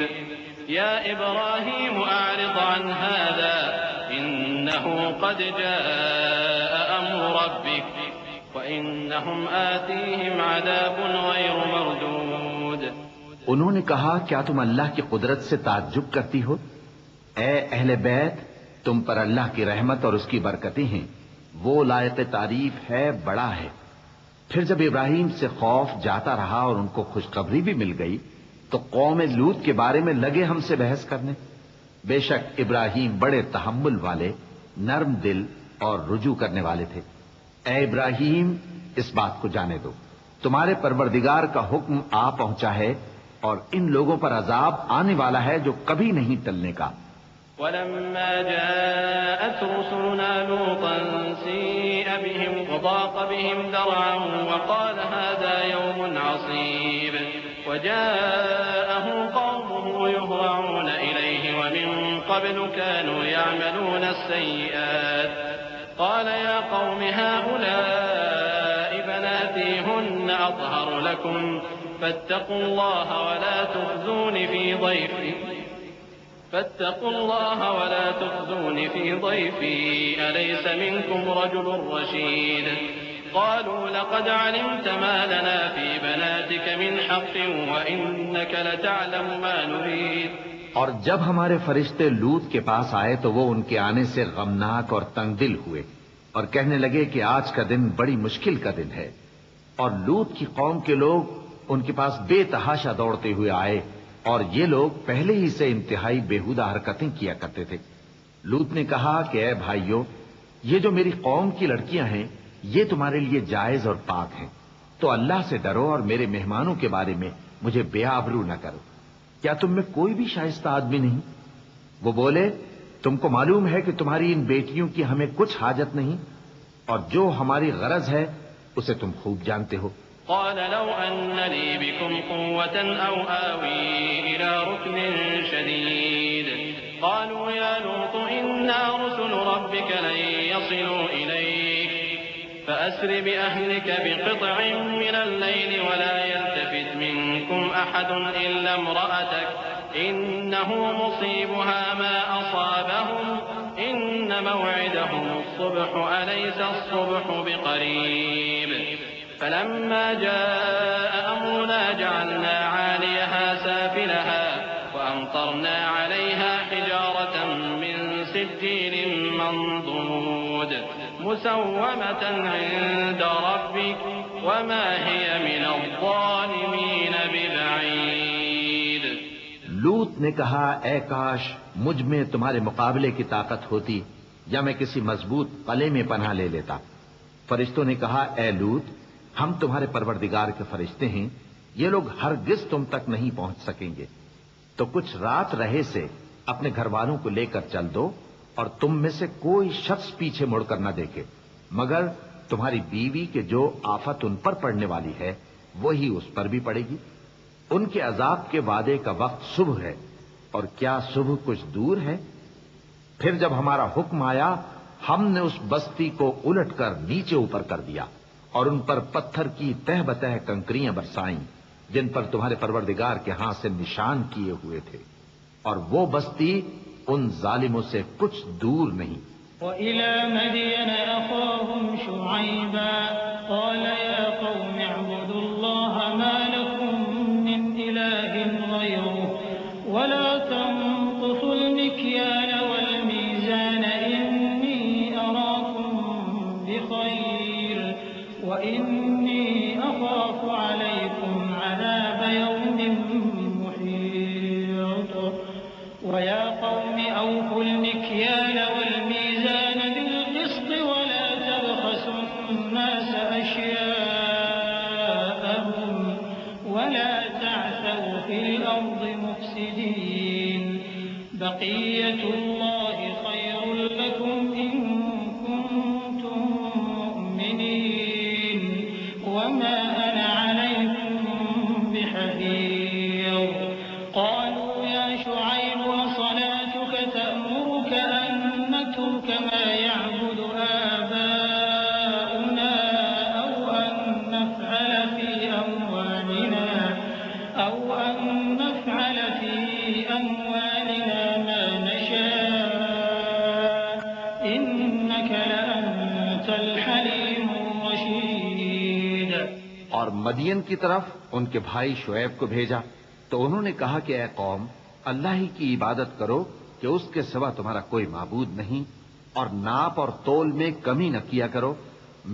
يا إبراهيم أعرض عن هذا إنه قد جاء أمر ربك وإنهم آتيهم عذاب غير مردود. انہوں نے کہا کیا تم اللہ کی قدرت سے تعجب کرتی ہو؟ اے اہل بیت، تم پر اللہ کی رحمت اور اس کی برکتیں ہیں، وہ لائق تعریف ہے، بڑا ہے. پھر جب ابراہیم سے خوف جاتا رہا اور ان کو خوشخبری بھی مل گئی تو قوم لوط کے بارے میں لگے ہم سے بحث کرنے. بے شک ابراہیم بڑے تحمل والے، نرم دل اور رجوع کرنے والے تھے. اے ابراہیم، اس بات کو جانے دو، تمہارے پروردگار کا حکم آ پہنچا ہے اور ان لوگوں پر عذاب آنے والا ہے جو کبھی نہیں ٹلنے کا. ولما جاءت رسلنا لوطا سيء بهم وضاق بهم ذرعا وقال هذا يوم عصيب. وجاءه قومه يهرعون إليه ومن قبل كانوا يعملون السيئات. قال يا قوم هؤلاء بناتي هن أطهر لكم فاتقوا الله ولا تخزون في ضيفي أليس منكم رجل رشيد. قالوا لقد علمت ما لنا في بناتك من حق وإنك لتعلم ما نريد. اور جب ہمارے فرشتے لوط کے پاس آئے تو وہ ان کے آنے سے غمناک اور تنگ دل ہوئے اور کہنے لگے کہ آج کا دن بڑی مشکل کا دن ہے. اور لوط کی قوم کے لوگ ان کے پاس بے تحاشا دوڑتے ہوئے آئے اور یہ لوگ پہلے ہی سے انتہائی بیہودہ حرکتیں کیا کرتے تھے. لوط نے کہا کہ اے بھائیو، یہ جو میری قوم کی لڑکیاں ہیں یہ تمہارے لیے جائز اور پاک ہیں، تو اللہ سے ڈرو اور میرے مہمانوں کے بارے میں مجھے بے آبرو نہ کرو. کیا تم میں کوئی بھی شائستہ آدمی نہیں؟ وہ بولے تم کو معلوم ہے کہ تمہاری ان بیٹیوں کی ہمیں کچھ حاجت نہیں اور جو ہماری غرض ہے اسے تم خوب جانتے ہو. قال لو أن لي بكم قوة أو آوي إلى ركن شديد. قالوا يا لوط إنا رسل ربك لن يصلوا إليك فأسر بأهلك بقطع من الليل ولا يلتفت منكم أحد إلا امرأتك إنه مصيبها ما أصابهم إن موعدهم الصبح أليس الصبح بقريب. فلما جاء أمرنا جعلنا عاليها سافلها وأمطرنا عليها حجارة من سجيل منضود مسومة عند ربك وما هي من الظالمين ببعيد. لوط نے کہا اے کاش مجھ میں تمہارے مقابلے کی طاقت ہوتی یا میں کسی مضبوط قلعے میں پناہ لے لیتا. فرشتوں نے کہا اے لوط، ہم تمہارے پروردگار کے فرشتے ہیں، یہ لوگ ہرگز تم تک نہیں پہنچ سکیں گے. تو کچھ رات رہے سے اپنے گھر والوں کو لے کر چل دو اور تم میں سے کوئی شخص پیچھے مڑ کر نہ دیکھے مگر تمہاری بیوی کے جو آفت ان پر پڑنے والی ہے وہی اس پر بھی پڑے گی. ان کے عذاب کے وعدے کا وقت صبح ہے اور کیا صبح کچھ دور ہے. پھر جب ہمارا حکم آیا ہم نے اس بستی کو الٹ کر نیچے اوپر کر دیا اور ان پر پتھر کی تہ بتہ کنکریاں برسائیں جن پر تمہارے پروردگار کے ہاں سے نشان کیے ہوئے تھے، اور وہ بستی ان ظالموں سے کچھ دور نہیں. وَإِلَى مَدْيَنَ أَخَاهُمْ شُعَيْبًا قَالَ يَا قَوْمِ اعْبُدُوا اللَّهَ مَا لَكُمْ مِنْ إِلَٰهٍ غَيْرُهُ وَلَا تَنقُصُوا في الأرض مفسدين بقية الله خير لكم إن كنتم مؤمنين وما أنا عليكم بحفيظ قالوا يا شعيب وصلاتك تأمرك أن نترك ما يعبد آباؤنا أو أن نفعل في أموالنا ما نشاء إنك لأنت الحليم الرشيد. اور مدین کی طرف ان کے بھائی شعیب کو بھیجا تو انہوں نے کہا کہ اے قوم، اللہ ہی کی عبادت کرو کہ اس کے سوا تمہارا کوئی معبود نہیں، اور ناپ اور تول میں کمی نہ کیا کرو.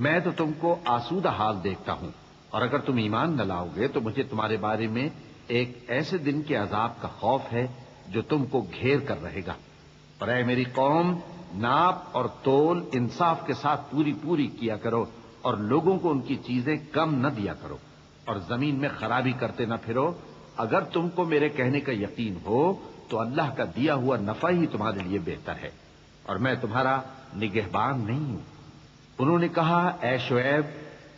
میں تو تم کو آسودہ حال دیکھتا ہوں، اور اگر تم ایمان نہ لاؤ گے تو مجھے تمہارے بارے میں ایک ایسے دن کے عذاب کا خوف ہے جو تم کو گھیر کر رہے گا. اور اے میری قوم، ناپ اور تول انصاف کے ساتھ پوری کیا کرو، اور لوگوں کو ان کی چیزیں کم نہ دیا کرو، اور زمین میں خرابی کرتے نہ پھرو. اگر تم کو میرے کہنے کا یقین ہو تو اللہ کا دیا ہوا نفع ہی تمہارے لیے بہتر ہے، اور میں تمہارا نگہبان نہیں ہوں. انہوں نے کہا اے شعیب،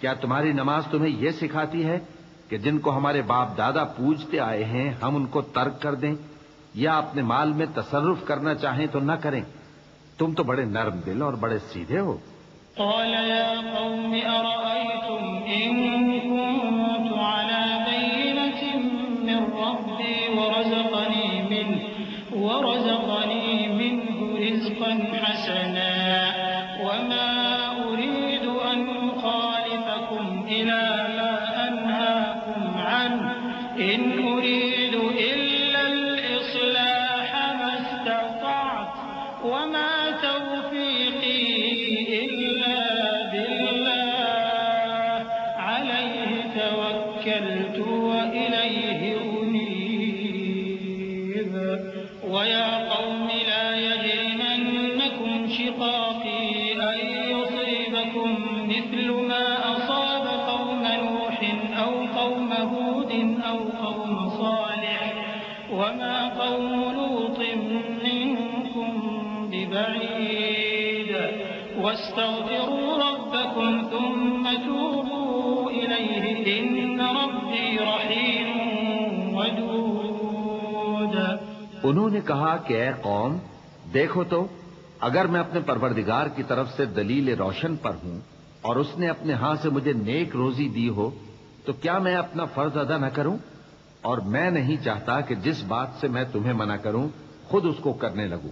کیا تمہاری نماز تمہیں یہ سکھاتی ہے کہ جن کو ہمارے باپ دادا پوجتے آئے ہیں ہم ان کو ترک کر دیں، یا اپنے مال میں تصرف کرنا چاہیں تو نہ کریں؟ تم تو بڑے نرم دل اور بڑے سیدھے ہو. قال يا قوم أرأيتم إن كنت على بينة من ربي ورزقني منه رزقا حسنا وما أريد أن أخالفكم إلى ما أنهاكم عنه إن أريد إلا الإصلاح ما استطعت وما توفيقي إلا بالله عليه توكلت وإليه أنيب. ويا قوم لا يجرمنكم شقاقي أن يصيبكم مثل ما أصاب قوم نوح أو قوم هود أو قوم صالح وما قوم لوط منكم ببعيد واستغفروا ربكم ثم توبوا إليه إن ربي رحيم ودود. انہوں نے کہا کہ اے قوم، دیکھو تو اگر میں اپنے پروردگار کی طرف سے دلیل روشن پر ہوں اور اس نے اپنے ہاں سے مجھے نیک روزی دی ہو تو کیا میں اپنا فرض ادا نہ کروں؟ اور میں نہیں چاہتا کہ جس بات سے میں تمہیں منع کروں خود اس کو کرنے لگوں.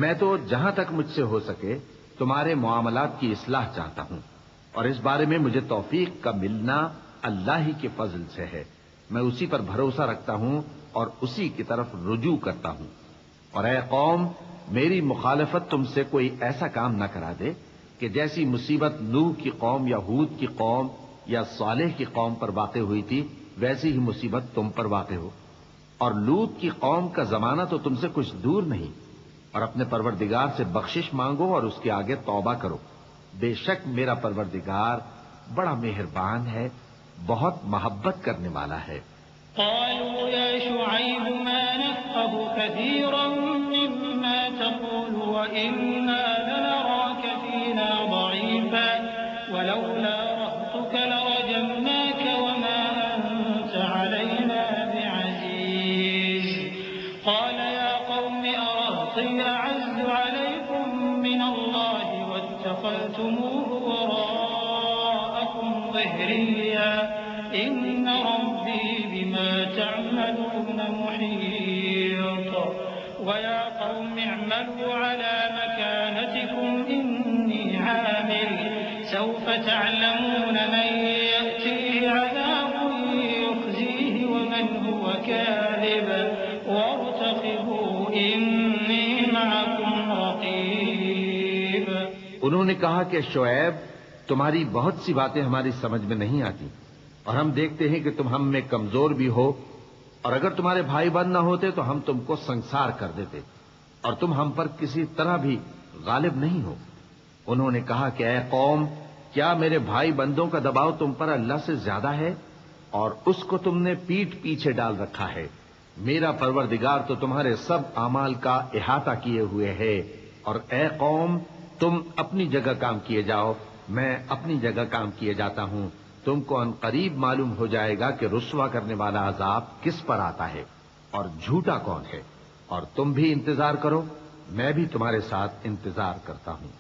میں تو جہاں تک مجھ سے ہو سکے تمہارے معاملات کی اصلاح چاہتا ہوں، اور اس بارے میں مجھے توفیق کا ملنا اللہ ہی کے فضل سے ہے. میں اسی پر بھروسہ رکھتا ہوں اور اسی کی طرف رجوع کرتا ہوں. اور اے قوم، میری مخالفت تم سے کوئی ایسا کام نہ کرا دے کہ جیسی مصیبت نوح کی قوم یا ہود کی قوم یا صالح کی قوم پر واقع ہوئی تھی ویسی ہی مصیبت تم پر واقع ہو. اور لوط کی قوم کا زمانہ تو تم سے کچھ دور نہیں. اور اپنے پروردگار سے بخشش مانگو اور اس کے آگے توبہ کرو. بے شک میرا پروردگار بڑا مہربان ہے، بہت محبت کرنے والا ہے. قالوا يا شعيب ما نفقه كثيرا مما تقول وإنا لنراك فينا ضعيفا ولولا رهطك لرجمناك وما أنت علينا بعزيز. قال يا قوم أرهطي أعز عليكم من الله واتخذتموه وراءكم ظهريا إن ربي بما تعملون محيط. ويا قوم اعملوا على مكانتكم إني عامل سوف تعلمون من يأتيه عذاب يخزيه ومن هو كاذب وارتقبوا إني معكم رقيب. انہوں نے کہا کہ شعیب، تمہاری بہت سی باتیں ہماری سمجھ میں نہیں آتی، اور ہم دیکھتے ہیں کہ تم ہم میں کمزور بھی ہو، اور اگر تمہارے بھائی بند نہ ہوتے تو ہم تم کو سنسار کر دیتے، اور تم ہم پر کسی طرح بھی غالب نہیں ہو. انہوں نے کہا کہ اے قوم، کیا میرے بھائی بندوں کا دباؤ تم پر اللہ سے زیادہ ہے؟ اور اس کو تم نے پیٹھ پیچھے ڈال رکھا ہے. میرا پروردگار تو تمہارے سب اعمال کا احاطہ کیے ہوئے ہے. اور اے قوم تم اپنی جگہ کام کیے جاؤ، میں اپنی جگہ کام کیے جاتا ہوں. تم کو ان قریب معلوم ہو جائے گا کہ رسوا کرنے والا عذاب کس پر آتا ہے اور جھوٹا کون ہے. اور تم بھی انتظار کرو، میں بھی تمہارے ساتھ انتظار کرتا ہوں.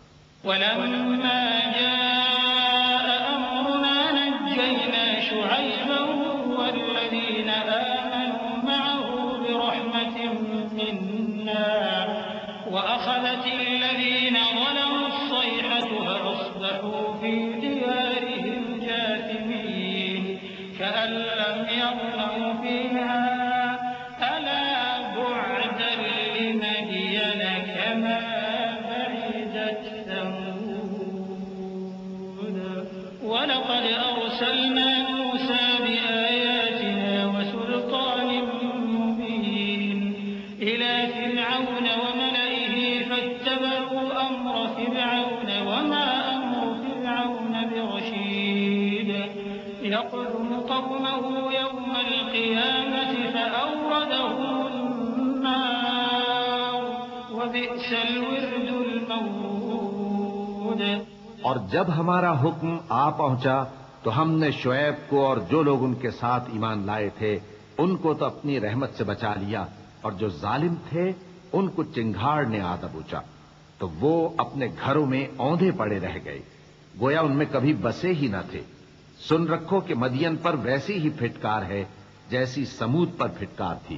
ولما جاء أمرنا نجينا شعيبا والذين آمنوا معه برحمة منا وأخذت الذين ظلموا الصيحة فأصبحوا في ديارهم جاثمين كأن لم يغنوا فيها ألا بعدا لمدين كما بعدت ثمود ولقد أرسلنا موسى بآياتنا وسلطان مبين إلى فرعون وملئه فاتبعوا أمر فرعون وما أمر فرعون برشيد يقدم قومه يوم القيامة فأوردهم النار وبئس الورد المورود. اور جب ہمارا حکم آ پہنچا تو ہم نے شعیب کو اور جو لوگ ان کے ساتھ ایمان لائے تھے ان کو تو اپنی رحمت سے بچا لیا، اور جو ظالم تھے ان کو چنگھاڑ نے آ دبوچا تو وہ اپنے گھروں میں اوندھے پڑے رہ گئے، گویا ان میں کبھی بسے ہی نہ تھے. سن رکھو کہ مدین پر ویسی ہی پھٹکار ہے جیسی سمود پر پھٹکار تھی.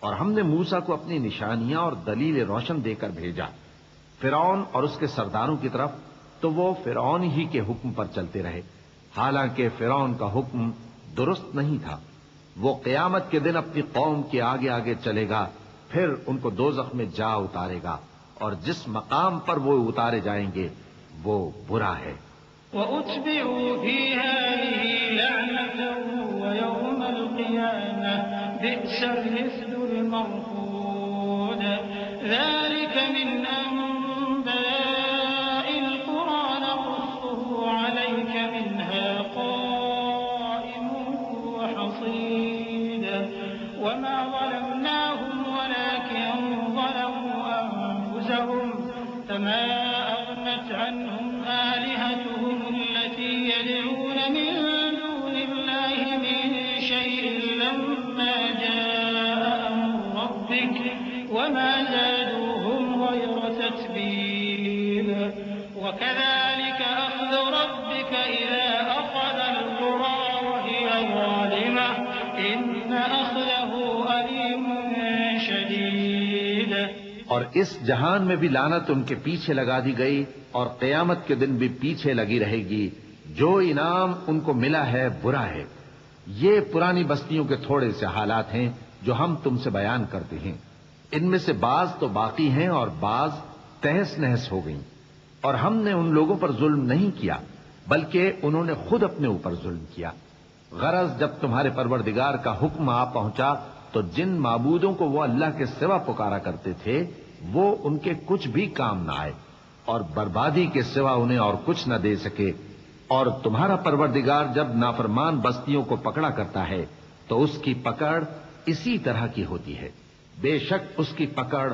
اور ہم نے موسیٰ کو اپنی نشانیاں اور دلیل روشن دے کر بھیجا فرعون اور اس کے سرداروں کی طرف، تو وہ فرعون ہی کے حکم پر چلتے رہے، حالانکہ فرعون کا حکم درست نہیں تھا. وہ قیامت کے دن اپنی قوم کے آگے آگے چلے گا، پھر ان کو دوزخ میں جا اتارے گا، اور جس مقام پر وہ اتارے جائیں گے وہ برا ہے. وأتبعوا في هذه لعنة ويوم القيامة بئس الرفد المرفود. ذلك من أنباء القرى نقصه عليك منها قائم وحصيد وما ظلمناهم ولكن ظلموا أنفسهم فما أغنت عنهم آلهتهم التي يدعون من دون الله من شيء لما جاء أمر ربك وما زادوهم غير تتبيب. وكذلك أخذ ربك إذا أخذ القرى وهي ظالمة إن أخذه أليم شديد. اور اس جہان میں بھی لعنت ان کے پیچھے لگا دی گئی اور قیامت کے دن بھی پیچھے لگی رہے گی. جو انعام ان کو ملا ہے برا ہے. یہ پرانی بستیوں کے تھوڑے سے حالات ہیں جو ہم تم سے بیان کرتے ہیں. ان میں سے بعض تو باقی ہیں اور بعض تہس نہس ہو گئیں. اور ہم نے ان لوگوں پر ظلم نہیں کیا بلکہ انہوں نے خود اپنے اوپر ظلم کیا. غرض جب تمہارے پروردگار کا حکم آ پہنچا تو جن معبودوں کو وہ اللہ کے سوا پکارا کرتے تھے وہ ان کے کچھ بھی کام نہ آئے اور بربادی کے سوا انہیں اور کچھ نہ دے سکے. اور تمہارا پروردگار جب نافرمان بستیوں کو پکڑا کرتا ہے تو اس کی پکڑ اسی طرح کی ہوتی ہے. بے شک اس کی پکڑ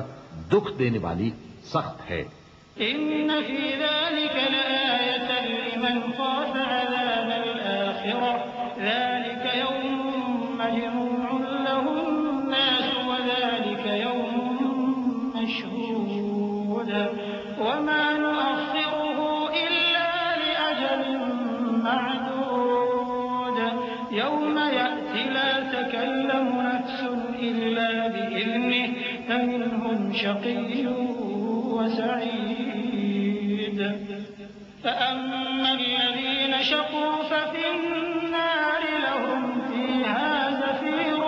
دکھ دینے والی سخت ہے. إن في ذلك لآية لمن خاف عذاب الآخرة ذلك يوم مجموع له الناس وذلك يوم مشهود وما نؤخره إلا لأجل معدود يوم يأتي لا تكلم نفس إلا بإذنه فمنهم شقي وسعيد. فأما الذين شقوا ففي النار لهم فيها زفير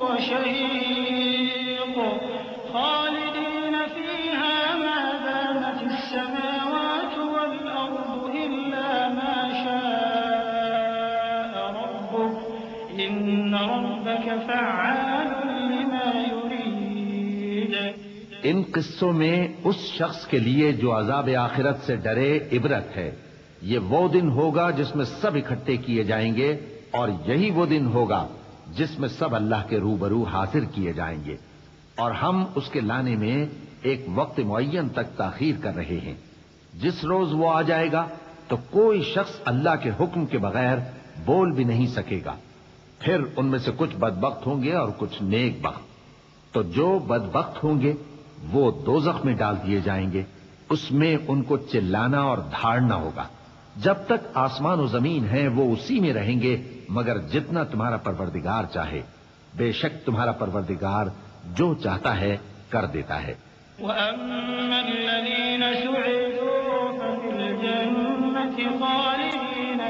وشهيق خالدين فيها ما دامت السماوات والأرض إلا ما شاء ربك إن ربك فعال لما يريد. ان قصوں میں اس شخص کے لیے جو عذاب آخرت سے ڈرے عبرت ہے. یہ وہ دن ہوگا جس میں سب اکٹھے کیے جائیں گے اور یہی وہ دن ہوگا جس میں سب اللہ کے روبرو حاضر کیے جائیں گے، اور ہم اس کے لانے میں ایک وقت معین تک تاخیر کر رہے ہیں۔ جس روز وہ آ جائے گا تو کوئی شخص اللہ کے حکم کے بغیر بول بھی نہیں سکے گا۔ پھر ان میں سے کچھ بدبخت ہوں گے اور کچھ نیک بخت۔ تو جو بدبخت ہوں گے وہ دوزخ میں ڈال دیے جائیں گے، اس میں ان کو چلانا اور دھاڑنا ہوگا۔ جب تک آسمان و زمین ہیں وہ اسی میں رہیں گے مگر جتنا تمہارا پروردگار چاہے۔ بے شک تمہارا پروردگار جو چاہتا ہے کر دیتا ہے۔ وَأَمَّا الَّذِينَ سُعِدُوا فَفِي الْجَنَّةِ خَالِدِينَ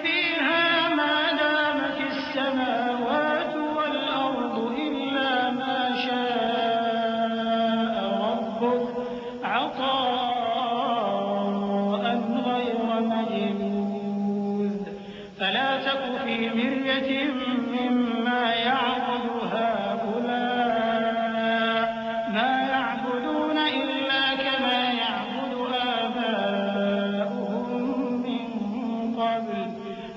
فِيهَا مَا دَامَتِ السَّمَاوَاتُ وَالْأَرْضُ إِلَّا مَا شَاءَ رَبُّكَ عَطَاءً غَيْرَ مَجْذُوذٍ فَلَا تَكُ فِي مِرْيَةٍ مِّمَّا يَعْبُدُ هَٰؤُلَاءِ مَا يَعْبُدُونَ إِلَّا كَمَا يَعْبُدُ آبَاؤُهُم مِّن قَبْلُ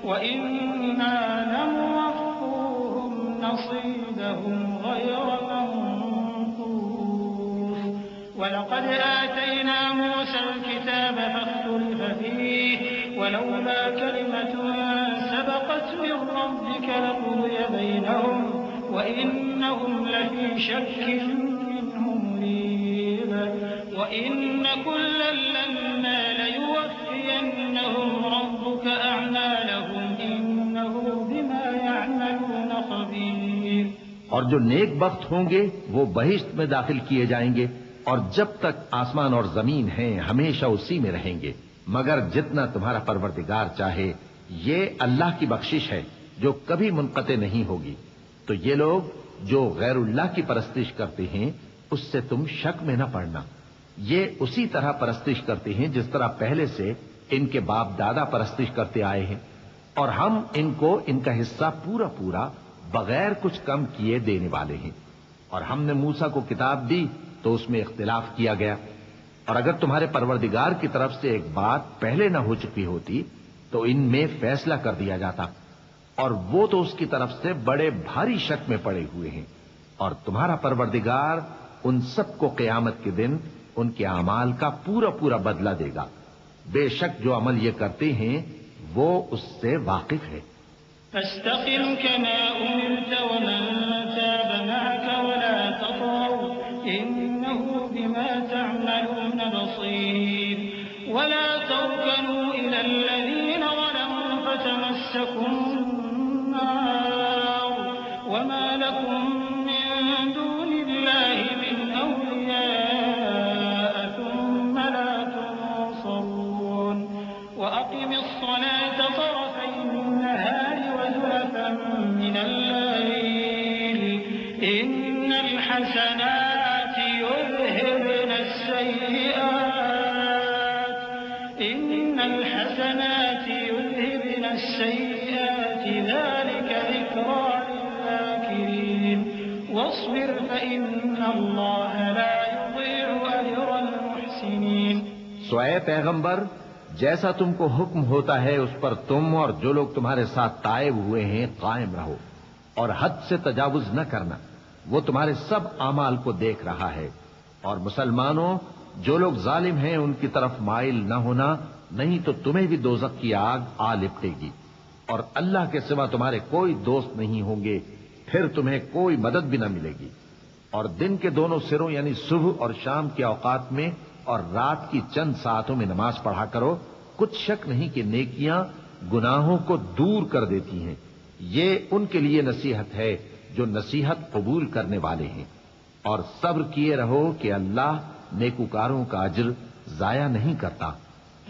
وَإِنَّا لَمُوَفُّوهُمْ نَصِيبَهُمْ غَيْرَ مَنقُوصٍ وَلَقَدْ آتَيْنَا مُوسَى الْكِتَابَ فَاخْتُلِفَ فِيهِ وَلَوْلَا كَلِمَةٌ سَبَقَتْ مِن رَّبِّكَ لَقُضِيَ بَيْنَهُمْ وَإِنَّهُمْ لَفِي شَكٍّ مِّنْهُ مُرِيبٍ وَإِنَّ كُلًّا لَّمَّا لَيُوَفِّيَنَّهُمْ رَبُّكَ أَعْمَالَهُمْ إِنَّهُ بِمَا يَعْمَلُونَ خَبِيرٌ۔ اور جو نیک بخت ہوں گے وہ بہشت میں داخل کیے جائیں گے، اور جب تک آسمان اور زمین ہیں ہمیشہ اسی میں رہیں گے مگر جتنا تمہارا پروردگار چاہے۔ یہ اللہ کی بخشش ہے جو کبھی منقطع نہیں ہوگی۔ تو یہ لوگ جو غیر اللہ کی پرستش کرتے ہیں اس سے تم شک میں نہ پڑنا۔ یہ اسی طرح پرستش کرتے ہیں جس طرح پہلے سے ان کے باپ دادا پرستش کرتے آئے ہیں، اور ہم ان کو ان کا حصہ پورا پورا بغیر کچھ کم کیے دینے والے ہیں۔ اور ہم نے موسیٰ کو کتاب دی تو اس میں اختلاف کیا گیا، اور اگر تمہارے پروردگار کی طرف سے ایک بات پہلے نہ ہو چکی ہوتی تو ان میں فیصلہ کر دیا جاتا، اور وہ تو اس کی طرف سے بڑے بھاری شک میں پڑے ہوئے ہیں۔ اور تمہارا پروردگار ان سب کو قیامت کے دن ان کے اعمال کا پورا پورا بدلہ دے گا۔ بے شک جو عمل یہ کرتے ہیں وہ اس سے واقف ہے۔ فاستقم كما أمرت ومن تاب معك ولا تطغوا إنه بما تعملون بصير ولا تركنوا إلى الذين ظلموا فتمسكم النار وما لكم من دون الله من أولياء ثم لا تنصرون وأقم الصلاة طرفي النهار وزلفا من الليل إن الحسنات يذهبن السيئات ذلك ذكرى للذاكرين واصبر فإن الله لا يضيع أجر المحسنين۔ سو اے پیغمبر، جیسا تم کو حکم ہوتا ہے اس پر تم اور جو لوگ تمہارے ساتھ تائب ہوئے ہیں قائم رہو، اور حد سے تجاوز نہ کرنا، وہ تمہارے سب اعمال کو دیکھ رہا ہے۔ اور مسلمانوں، جو لوگ ظالم ہیں ان کی طرف مائل نہ ہونا، نہیں تو تمہیں بھی دوزخ کی آگ آ لپٹے گی، اور اللہ کے سوا تمہارے کوئی دوست نہیں ہوں گے، پھر تمہیں کوئی مدد بھی نہ ملے گی۔ اور دن کے دونوں سروں یعنی صبح اور شام کے اوقات میں اور رات کی چند ساعتوں میں نماز پڑھا کرو، کچھ شک نہیں کہ نیکیاں گناہوں کو دور کر دیتی ہیں۔ یہ ان کے لیے نصیحت ہے جو نصیحت قبول کرنے والے ہیں، اور صبر کیے رہو کہ اللہ نیکوکاروں کا اجر ضائع نہیں کرتا۔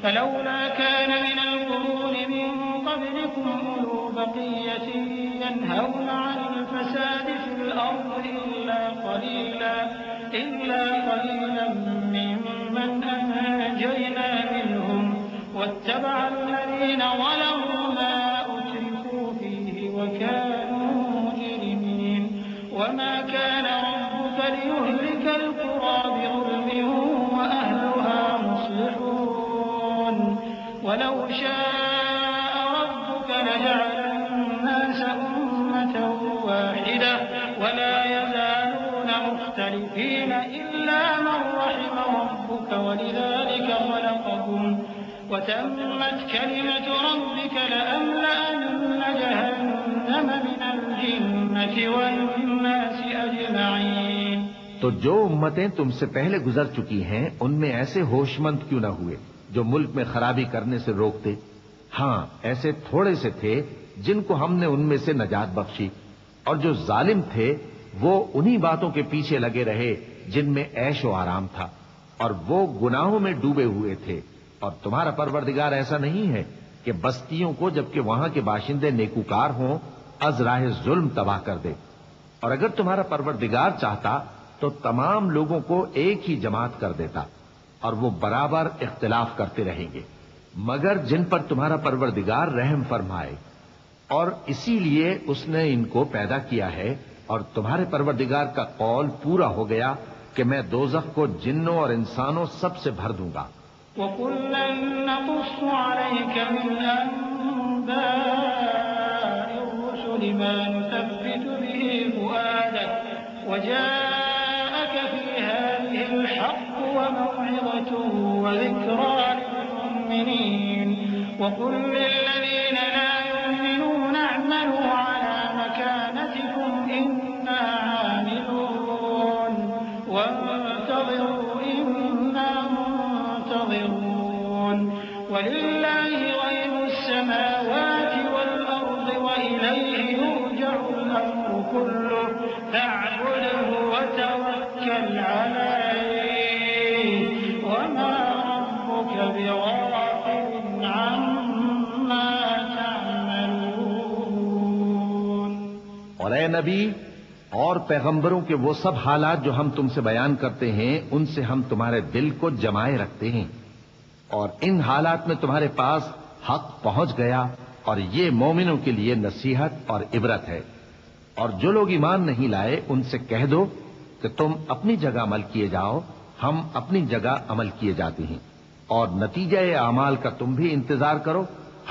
فلولا كان من القرون من قبلكم أولو بقية ينهون عن الفساد في الأرض إلا قليلا ممن أنجينا منهم واتبع الذين ظلموا ما أترفوا فيه وكانوا مجرمين وما كان ربك ليهلك القرى بظلم وأهلها مصلحون ولو شاء مختلفين إلا من رحم ربك ولذلك خلقكم وتمت كلمة ربك لأملأن جهنم من الجنة والناس أجمعين. تو جو امتیں تم سے پہلے گزر چکی ہیں ان میں ایسے ہوش مند کیوں نہ ہوئے جو ملک میں خرابی کرنے سے روکتے؟ ہاں، ایسے تھوڑے سے تھے جن کو ہم نے ان میں سے نجات بخشی، اور جو ظالم تھے وہ انہی باتوں کے پیچھے لگے رہے جن میں عیش و آرام تھا، اور وہ گناہوں میں ڈوبے ہوئے تھے. اور تمہارا پروردگار ایسا نہیں ہے کہ بستیوں کو جبکہ وہاں کے باشندے نیکوکار ہوں از راہ ظلم تباہ کر دے. اور اگر تمہارا پروردگار چاہتا تو تمام لوگوں کو ایک ہی جماعت کر دیتا، اور وہ برابر اختلاف کرتے رہیں گے، مگر جن پر تمہارا پروردگار رحم فرمائے. اور اسی لیے اس نے ان کو پیدا کیا ہے، اور تمہارے پروردگار کا قول پورا ہو گیا کہ میں دوزخ کو جنوں اور انسانوں سب سے بھر دوں گا. وَكُلًّا نَّقُصُّ عَلَيْكَ مِنْ أَنبَاءِ الرُّسُلِ مَا نُثَبِّتُ بِهِ فُؤَادَكَ وَجَاءَكَ فِي هَٰذِهِ الْحَقُّ وَمَوْعِظَةٌ وَذِكْرَىٰ لِلْمُؤْمِنِينَ. وَقُل لِّلَّذِينَ لَا يُؤْمِنُونَ اعْمَلُوا عَلَىٰ مَكَانَتِكُمْ إِنَّا عَامِلُونَ وَانتَظِرُوا إِنَّا مُنتَظِرُونَ. وَلِلَّهِ غَيْبُ السَّمَاوَاتِ وَالْأَرْضِ وَإِلَيْهِ يُرْجَعُ الْأَمْرُ كُلُّهُ فَاعْبُدْهُ وَتَوَكَّلْ عَلَيْهِ وَمَا رَبُّكَ بِغَافِلٍ عَمَّا تَعْمَلُونَ. اور اے نبی اور پیغمبروں کے وہ سب حالات جو ہم تم سے بیان کرتے ہیں ان سے ہم تمہارے دل کو جمائے رکھتے ہیں، اور ان حالات میں تمہارے پاس حق پہنچ گیا، اور یہ مومنوں کے لیے نصیحت اور عبرت ہے. اور جو لوگ ایمان نہیں لائے ان سے کہہ دو کہ تم اپنی جگہ عمل کیے جاؤ، ہم اپنی جگہ عمل کیے جاتے ہیں، اور نتیجہ اعمال کا تم بھی انتظار کرو،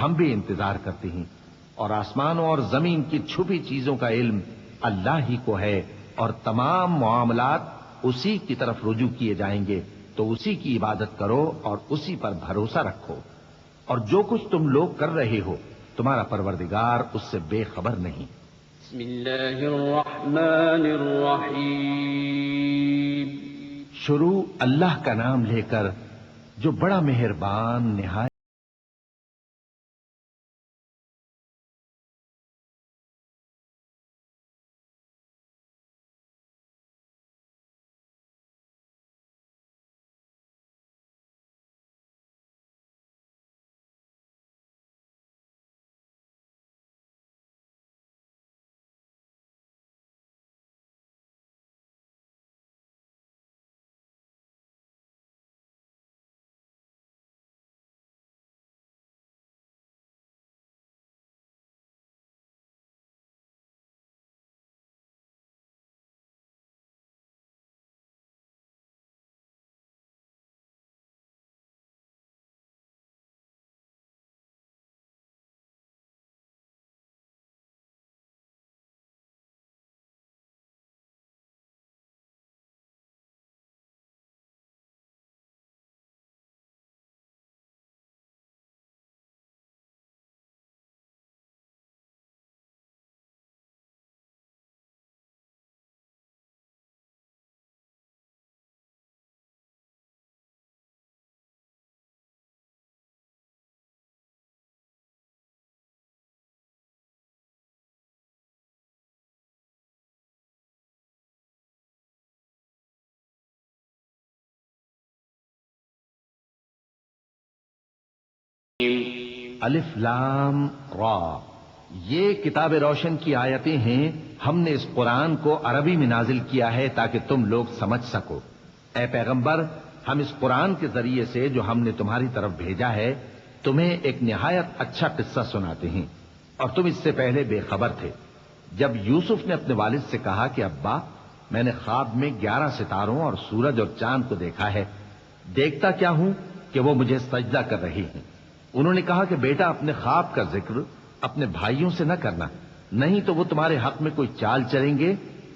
ہم بھی انتظار کرتے ہیں. اور آسمانوں اور زمین کی چھپی چیزوں کا علم اللہ ہی کو ہے، اور تمام معاملات اسی کی طرف رجوع کیے جائیں گے، تو اسی کی عبادت کرو اور اسی پر بھروسہ رکھو. اور جو کچھ تم لوگ کر رہے ہو تمہارا پروردگار اس سے بے خبر نہیں. بسم اللہ الرحمن الرحیم. شروع اللہ کا نام لے کر جو بڑا مہربان نہایت الف لام را، یہ کتاب روشن کی آیتیں ہیں. ہم نے اس قرآن کو عربی میں نازل کیا ہے تاکہ تم لوگ سمجھ سکو. اے پیغمبر، ہم اس قرآن کے ذریعے سے جو ہم نے تمہاری طرف بھیجا ہے تمہیں ایک نہایت اچھا قصہ سناتے ہیں، اور تم اس سے پہلے بے خبر تھے. جب یوسف نے اپنے والد سے کہا کہ ابا، میں نے خواب میں 11 ستاروں اور سورج اور چاند کو دیکھا ہے، دیکھتا کیا ہوں کہ وہ مجھے سجدہ کر رہی ہیں. انہوں نے کہا کہ بیٹا، اپنے خواب کا ذکر اپنے بھائیوں سے نہ کرنا، نہیں تو وہ تمہارے حق میں کوئی چال چلیں گے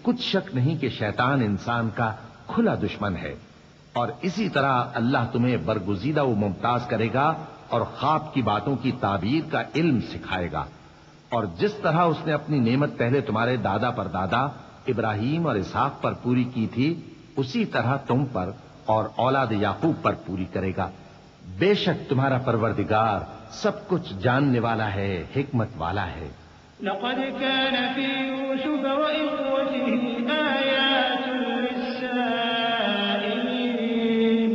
کچھ شک نہیں کہ شیطان انسان کا کھلا دشمن ہے، اور اسی طرح اللہ تمہیں برگزیدہ و ممتاز کرے گا اور خواب کی باتوں کی تعبیر کا علم سکھائے گا، اور جس طرح اس نے اپنی نعمت پہلے تمہارے دادا پر دادا ابراہیم اور اسحاق پر پوری کی تھی، اسی طرح تم پر اور اولاد یعقوب پر پوری کرے گا۔ بے شک تمہارا پروردگار سب کچھ جاننے والا ہے، حکمت والا ہے۔ لقد كان في يوسف وإخوته آيات للسائلين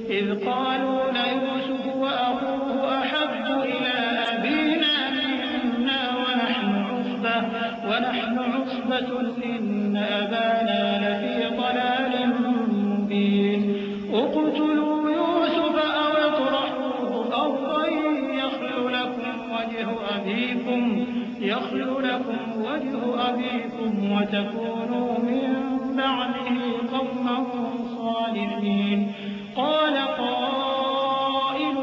إذ قالوا ليوسف وأخوه أحب إلى أبينا منا ونحن عصبة إن أبانا لفي ضلال مبين اقتلوا يوسف أو اطرحوه أرضا يخل لكم وجه أبيكم وتكونوا من بعده قوما صالحين قال قائل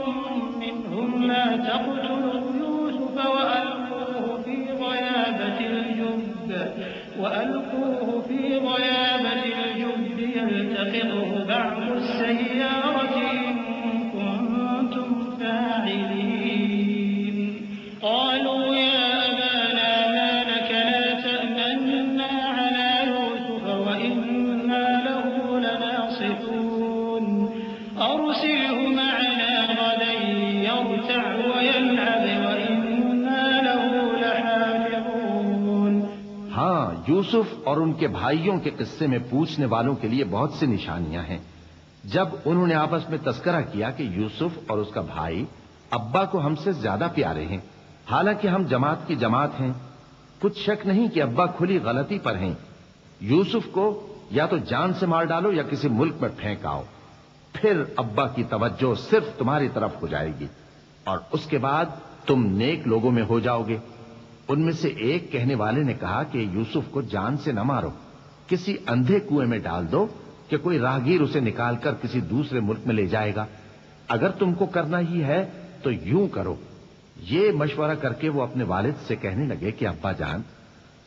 منهم لا تقتلوا يوسف وألقوه في غيابة الجب يلتقطه بعض السيارة إن كنتم فاعلين قالوا يا أبانا ما لك لا تأمنا على يوسف وإنا له لناصحون أرسله معنا غدا يرتع ويلعب وإنا له لحافظون۔ ہاں، یوسف اور ان کے بھائیوں کے قصے میں پوچھنے والوں کے لیے بہت سی نشانیاں ہیں۔ جب انہوں نے آپس میں تذکرہ کیا کہ یوسف اور اس کا بھائی ابا کو ہم سے زیادہ پیارے ہیں، حالانکہ ہم جماعت کی جماعت ہیں، کچھ شک نہیں کہ ابا کھلی غلطی پر ہیں، یوسف کو یا تو جان سے مار ڈالو یا کسی ملک میں پھینک آؤ، پھر ابا کی توجہ صرف تمہاری طرف ہو جائے گی اور اس کے بعد تم نیک لوگوں میں ہو جاؤ گے۔ ان میں سے ایک کہنے والے نے کہا کہ یوسف کو جان سے نہ مارو، کسی اندھے کنویں میں ڈال دو کہ کوئی راہگیر اسے نکال کر کسی دوسرے ملک میں لے جائے گا۔ اگر تم کو کرنا ہی ہے تو یوں کرو۔ یہ مشورہ کر کے وہ اپنے والد سے کہنے لگے کہ ابا جان،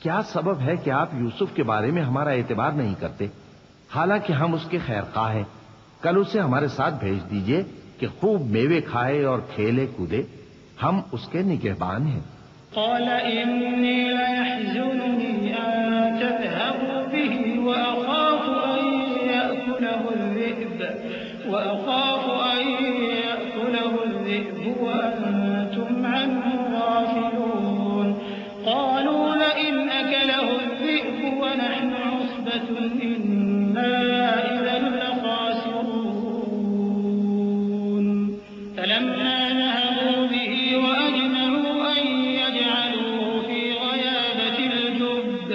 کیا سبب ہے کہ آپ یوسف کے بارے میں ہمارا اعتبار نہیں کرتے؟ حالانکہ ہم اس کے خیر خواہ ہیں، کل اسے ہمارے ساتھ بھیج دیجئے کہ خوب میوے کھائے اور کھیلے کودے، ہم اس کے نگہبان ہیں۔ قال إني ليحزنني أن تذهبوا به وأخاف أن يأكله الذئب وأنتم عنه غافلون قالوا لئن أكله الذئب ونحن عصبة إنا إذا لخاسرون فلما ذهبوا به وأجمعوا أن يجعلوه في غيابة الجب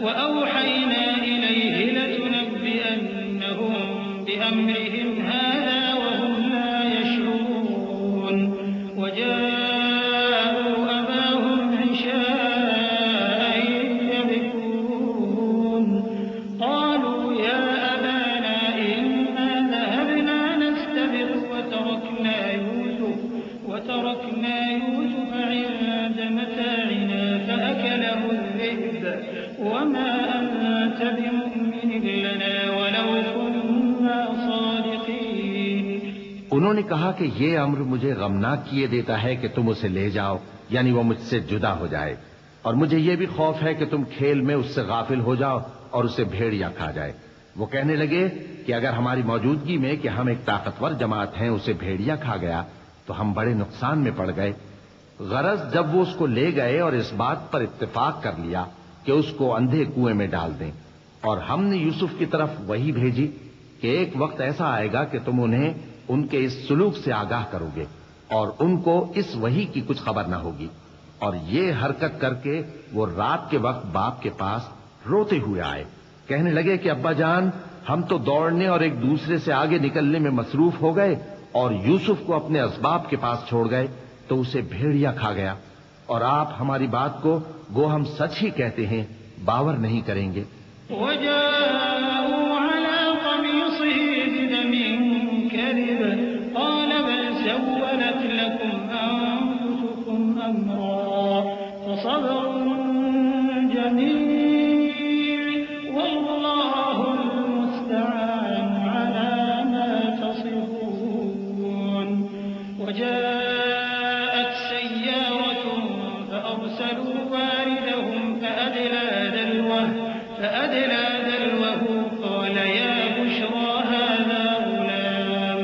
وأوحينا إليه لتنبئنهم بأمرهم هذا وهم لا يشعرون وجاءوا أباهم عشاء يبكون قالوا يا أبانا إنا ذهبنا نستبق وتركنا يوسف عند متاعنا فأكله الذئب وما أنت بمؤمن لنا ولو كنا صادقين۔ انہوں نے کہا کہ یہ امر مجھے غمناک کیے دیتا ہے کہ تم اسے لے جاؤ، یعنی وہ مجھ سے جدا ہو جائے، اور مجھے یہ بھی خوف ہے کہ تم کھیل میں اس سے غافل ہو جاؤ اور اسے بھیڑیا کھا جائے۔ وہ کہنے لگے کہ اگر ہماری موجودگی میں کہ ہم ایک طاقتور جماعت ہیں اسے بھیڑیا کھا گیا تو ہم بڑے نقصان میں پڑ گئے۔ غرض جب وہ اس کو لے گئے اور اس بات پر اتفاق کر لیا کہ اس کو اندھے کنویں میں ڈال دیں، اور ہم نے یوسف کی طرف وحی بھیجی کہ ایک وقت ایسا آئے گا کہ تم انہیں ان کے اس سلوک سے آگاہ کرو گے اور ان کو اس وحی کی کچھ خبر نہ ہوگی۔ اور یہ حرکت کر کے وہ رات کے وقت باپ کے پاس روتے ہوئے آئے، کہنے لگے کہ ابا جان، ہم تو دوڑنے اور ایک دوسرے سے آگے نکلنے میں مصروف ہو گئے اور یوسف کو اپنے اسباب کے پاس چھوڑ گئے تو اسے بھیڑیا کھا گیا، اور آپ ہماری بات کو گو ہم سچ ہی کہتے ہیں باور نہیں کریں گے۔ وجاءوا على قميصه بدم كذب قال بل سولت لكم أنفسكم أمرا فصبر جميل فأدلى دلوه قال يا بشرى هذا غلام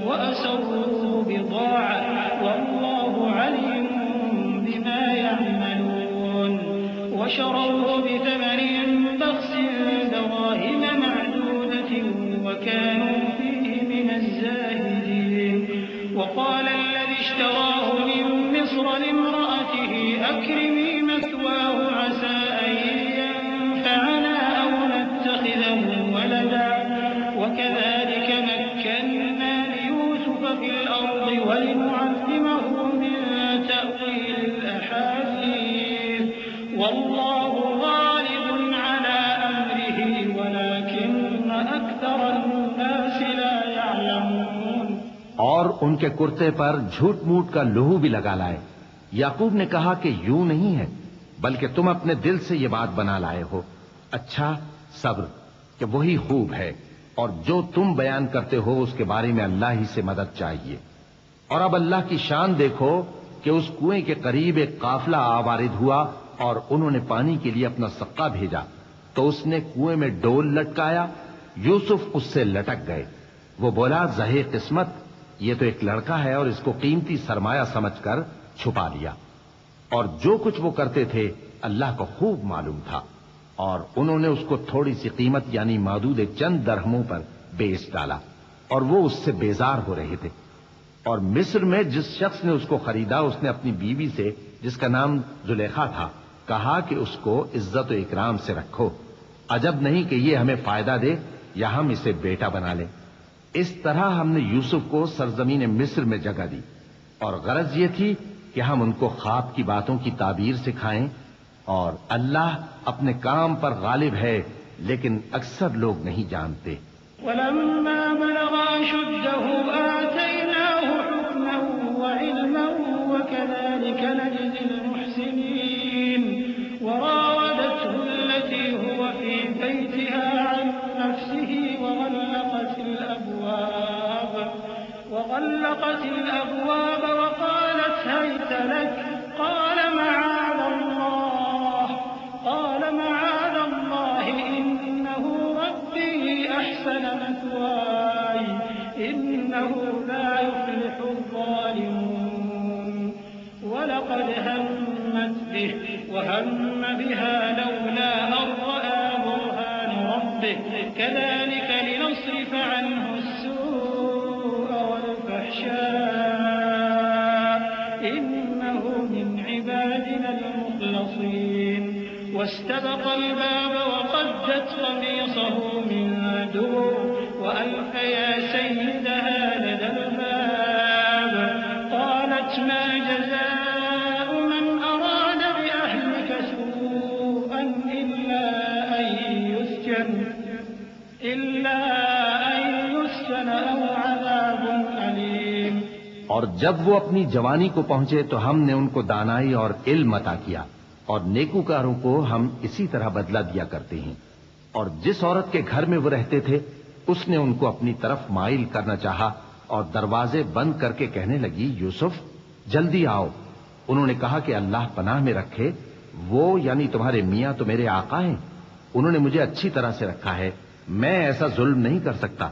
وأسروه بضاعة والله عليم بما يعملون وشروه بثمن بخس دراهم معدودة وكانوا فيه من الزاهدين وقال الذي اشتراه من مصر لامرأته أكرمي مثواه عسى أن ينفعنا أو نتخذه ولدا وكذلك مكنا ليوسف في الأرض ولنعلمه من تأويل الأحاديث والله غالب على أمره ولكن أكثر الناس لا يعلمون. اور ان کے کرتے پر جھوٹ موٹ کا لہو بھی لگا لائے. یعقوب نے کہا کہ یوں نہیں ہے بلکہ تم اپنے دل سے یہ بات بنا لائے ہو. اچھا صبر کہ وہی خوب ہے اور جو تم بیان کرتے ہو اس کے بارے میں اللہ ہی سے مدد چاہیے. اور اب اللہ کی شان دیکھو کہ اس کنویں کے قریب ایک قافلہ آوارد ہوا اور انہوں نے پانی کے لیے اپنا سقا بھیجا تو اس نے کنویں میں ڈول لٹکایا. یوسف اس سے لٹک گئے. وہ بولا زہے قسمت یہ تو ایک لڑکا ہے اور اس کو قیمتی سرمایہ سمجھ کر چھپا لیا. اور جو کچھ وہ کرتے تھے اللہ کو خوب معلوم تھا اور انہوں نے اس کو تھوڑی سی قیمت یعنی معدود چند درہموں پر بیچ ڈالا اور وہ اس سے بیزار ہو رہے تھے. اور مصر میں جس شخص نے اس کو خریدا اس نے اپنی بیوی سے جس کا نام زلیخا تھا کہا کہ اس کو عزت و اکرام سے رکھو. عجب نہیں کہ یہ ہمیں فائدہ دے یا ہم اسے بیٹا بنا لیں. اس طرح ہم نے یوسف کو سرزمین مصر میں جگہ دی اور غرض یہ تھی کہ ہم ان کو خواب کی باتوں کی تعبیر سکھائیں. اور اللہ اپنے کام پر غالب ہے لیکن اکثر لوگ نہیں جانتے. ولما بلغ أشده آتيناه حكما وعلما وكذلك نجزي المحسنين. وراودته التي هو في بيتها عن نفسه وغلقت الأبواب وقالت هيت لك قال معاذ الله إنه ربي أحسن مثواي إنه لا يفلح الظالمون. ولقد همت به وهم بها لولا أن رأى برهان ربه كذلك لنصرف عنه السوء والفحشاء إنه من عبادنا المخلصين. واستبق الباب وقدت قميصه من دبر وألف يا سيدها لدى الباب قالت ما جزاء من أراد بأهلك سوءا إلا أن يسجن أو عذاب أليم. اور جب وہ اپنی جوانی کو پہنچے تو ہم نے ان کو دانائی اور علم عطا کیا اور نیکوکاروں کو ہم اسی طرح بدلہ دیا کرتے ہیں. اور جس عورت کے گھر میں وہ رہتے تھے اس نے ان کو اپنی طرف مائل کرنا چاہا اور دروازے بند کر کے کہنے لگی یوسف جلدی آؤ. انہوں نے کہا کہ اللہ پناہ میں رکھے وہ یعنی تمہارے میاں تو میرے آقا ہیں. انہوں نے مجھے اچھی طرح سے رکھا ہے. میں ایسا ظلم نہیں کر سکتا.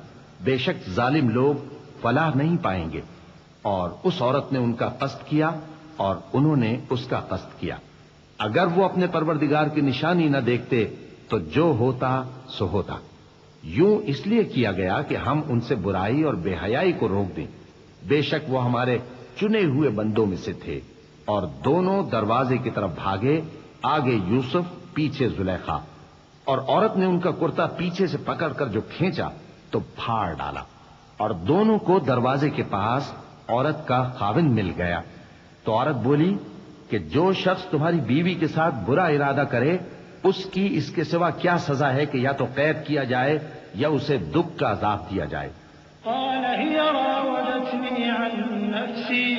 بے شک ظالم لوگ فلاح نہیں پائیں گے. اور اس عورت نے ان کا قصد کیا اور انہوں نے اس کا قصد کیا. اگر وہ اپنے پروردگار کی نشانی نہ دیکھتے تو جو ہوتا سو ہوتا. یوں اس لیے کیا گیا کہ ہم ان سے برائی اور بے حیائی کو روک دیں. بے شک وہ ہمارے چنے ہوئے بندوں میں سے تھے. اور دونوں دروازے کی طرف بھاگے, آگے یوسف پیچھے زلیخا. اور عورت نے ان کا کرتا پیچھے سے پکڑ کر جو کھینچا تو پھاڑ ڈالا اور دونوں کو دروازے کے پاس عورت کا خاوند مل گیا. تو عورت بولی کہ جو شخص تمہاری بیوی کے ساتھ برا ارادہ کرے اس کی اس کے سوا کیا سزا ہے کہ یا تو قید کیا جائے یا اسے دکھ کا عذاب دیا جائے. قال هي راودتني عن نفسي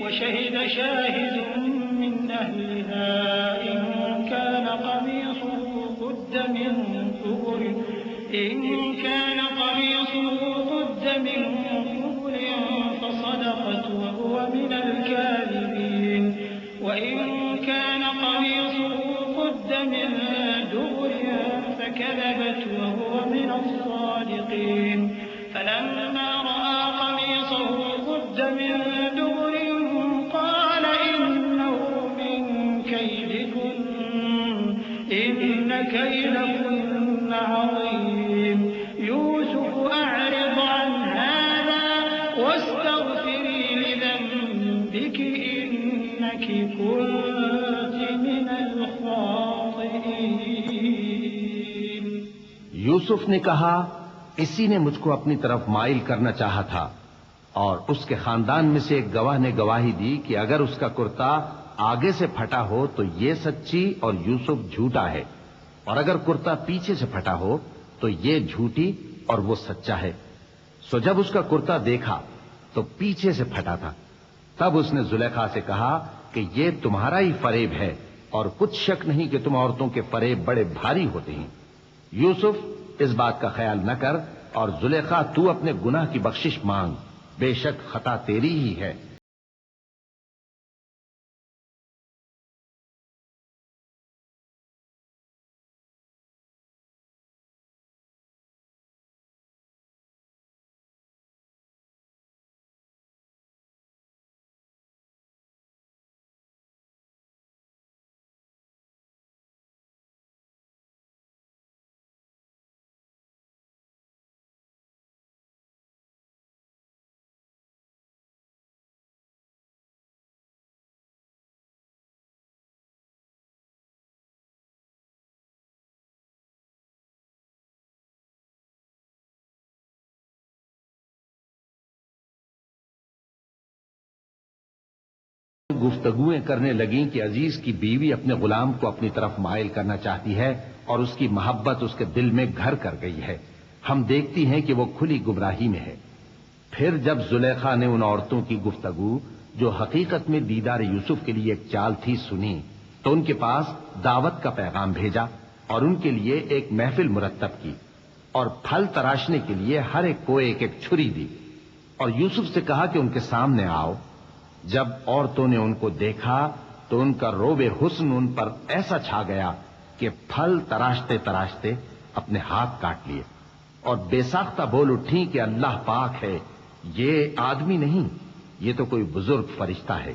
وشهد شاهد من أهلها إن كان قميصه قد من دبر فصدقت وهو من الكاذبين وإن كان قميصه قد من دبر كذبت وهو من الصادقين فلما رأى قميصه قد من دبر قال إنه من كيدكن إن كيدكن عظيم يوسف أعرض عن هذا واستغفري لذنبك إنك كنت من الخاطئين. یوسف نے کہا اسی نے مجھ کو اپنی طرف مائل کرنا چاہا تھا، اور اس کے خاندان میں سے ایک گواہ نے گواہی دی کہ اگر اس کا کرتا آگے سے پھٹا ہو تو یہ سچی اور یوسف جھوٹا ہے، اور اگر کرتا پیچھے سے پھٹا ہو تو یہ جھوٹی اور وہ سچا ہے. سو جب اس کا کرتا دیکھا تو پیچھے سے پھٹا تھا. تب اس نے زلیخا سے کہا کہ یہ تمہارا ہی فریب ہے، اور کچھ شک نہیں کہ تم عورتوں کے فریب بڑے بھاری ہوتے ہیں. یوسف اس بات کا خیال نہ کر، اور زلیخا تو اپنے گناہ کی بخشش مانگ، بے شک خطا تیری ہی ہے. گفتگویں کرنے لگیں کہ عزیز کی بیوی اپنے غلام کو اپنی طرف مائل کرنا چاہتی ہے اور اس کی محبت اس کے دل میں گھر کر گئی ہے. ہم دیکھتی ہیں کہ وہ کھلی گمراہی میں ہے. پھر جب زلیخا نے ان عورتوں کی گفتگو جو حقیقت میں دیدار یوسف کے لیے ایک چال تھی سنی، تو ان کے پاس دعوت کا پیغام بھیجا اور ان کے لیے ایک محفل مرتب کی، اور پھل تراشنے کے لیے ہر ایک کو ایک ایک چھری دی، اور یوسف سے کہا کہ ان کے سامنے آؤ. جب عورتوں نے ان کو دیکھا تو ان کا روب حسن ان پر ایسا چھا گیا کہ پھل تراشتے تراشتے اپنے ہاتھ کاٹ لیے، اور بے ساختہ بول اٹھی کہ اللہ پاک ہے، یہ آدمی نہیں، یہ تو کوئی بزرگ فرشتہ ہے.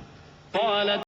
قالت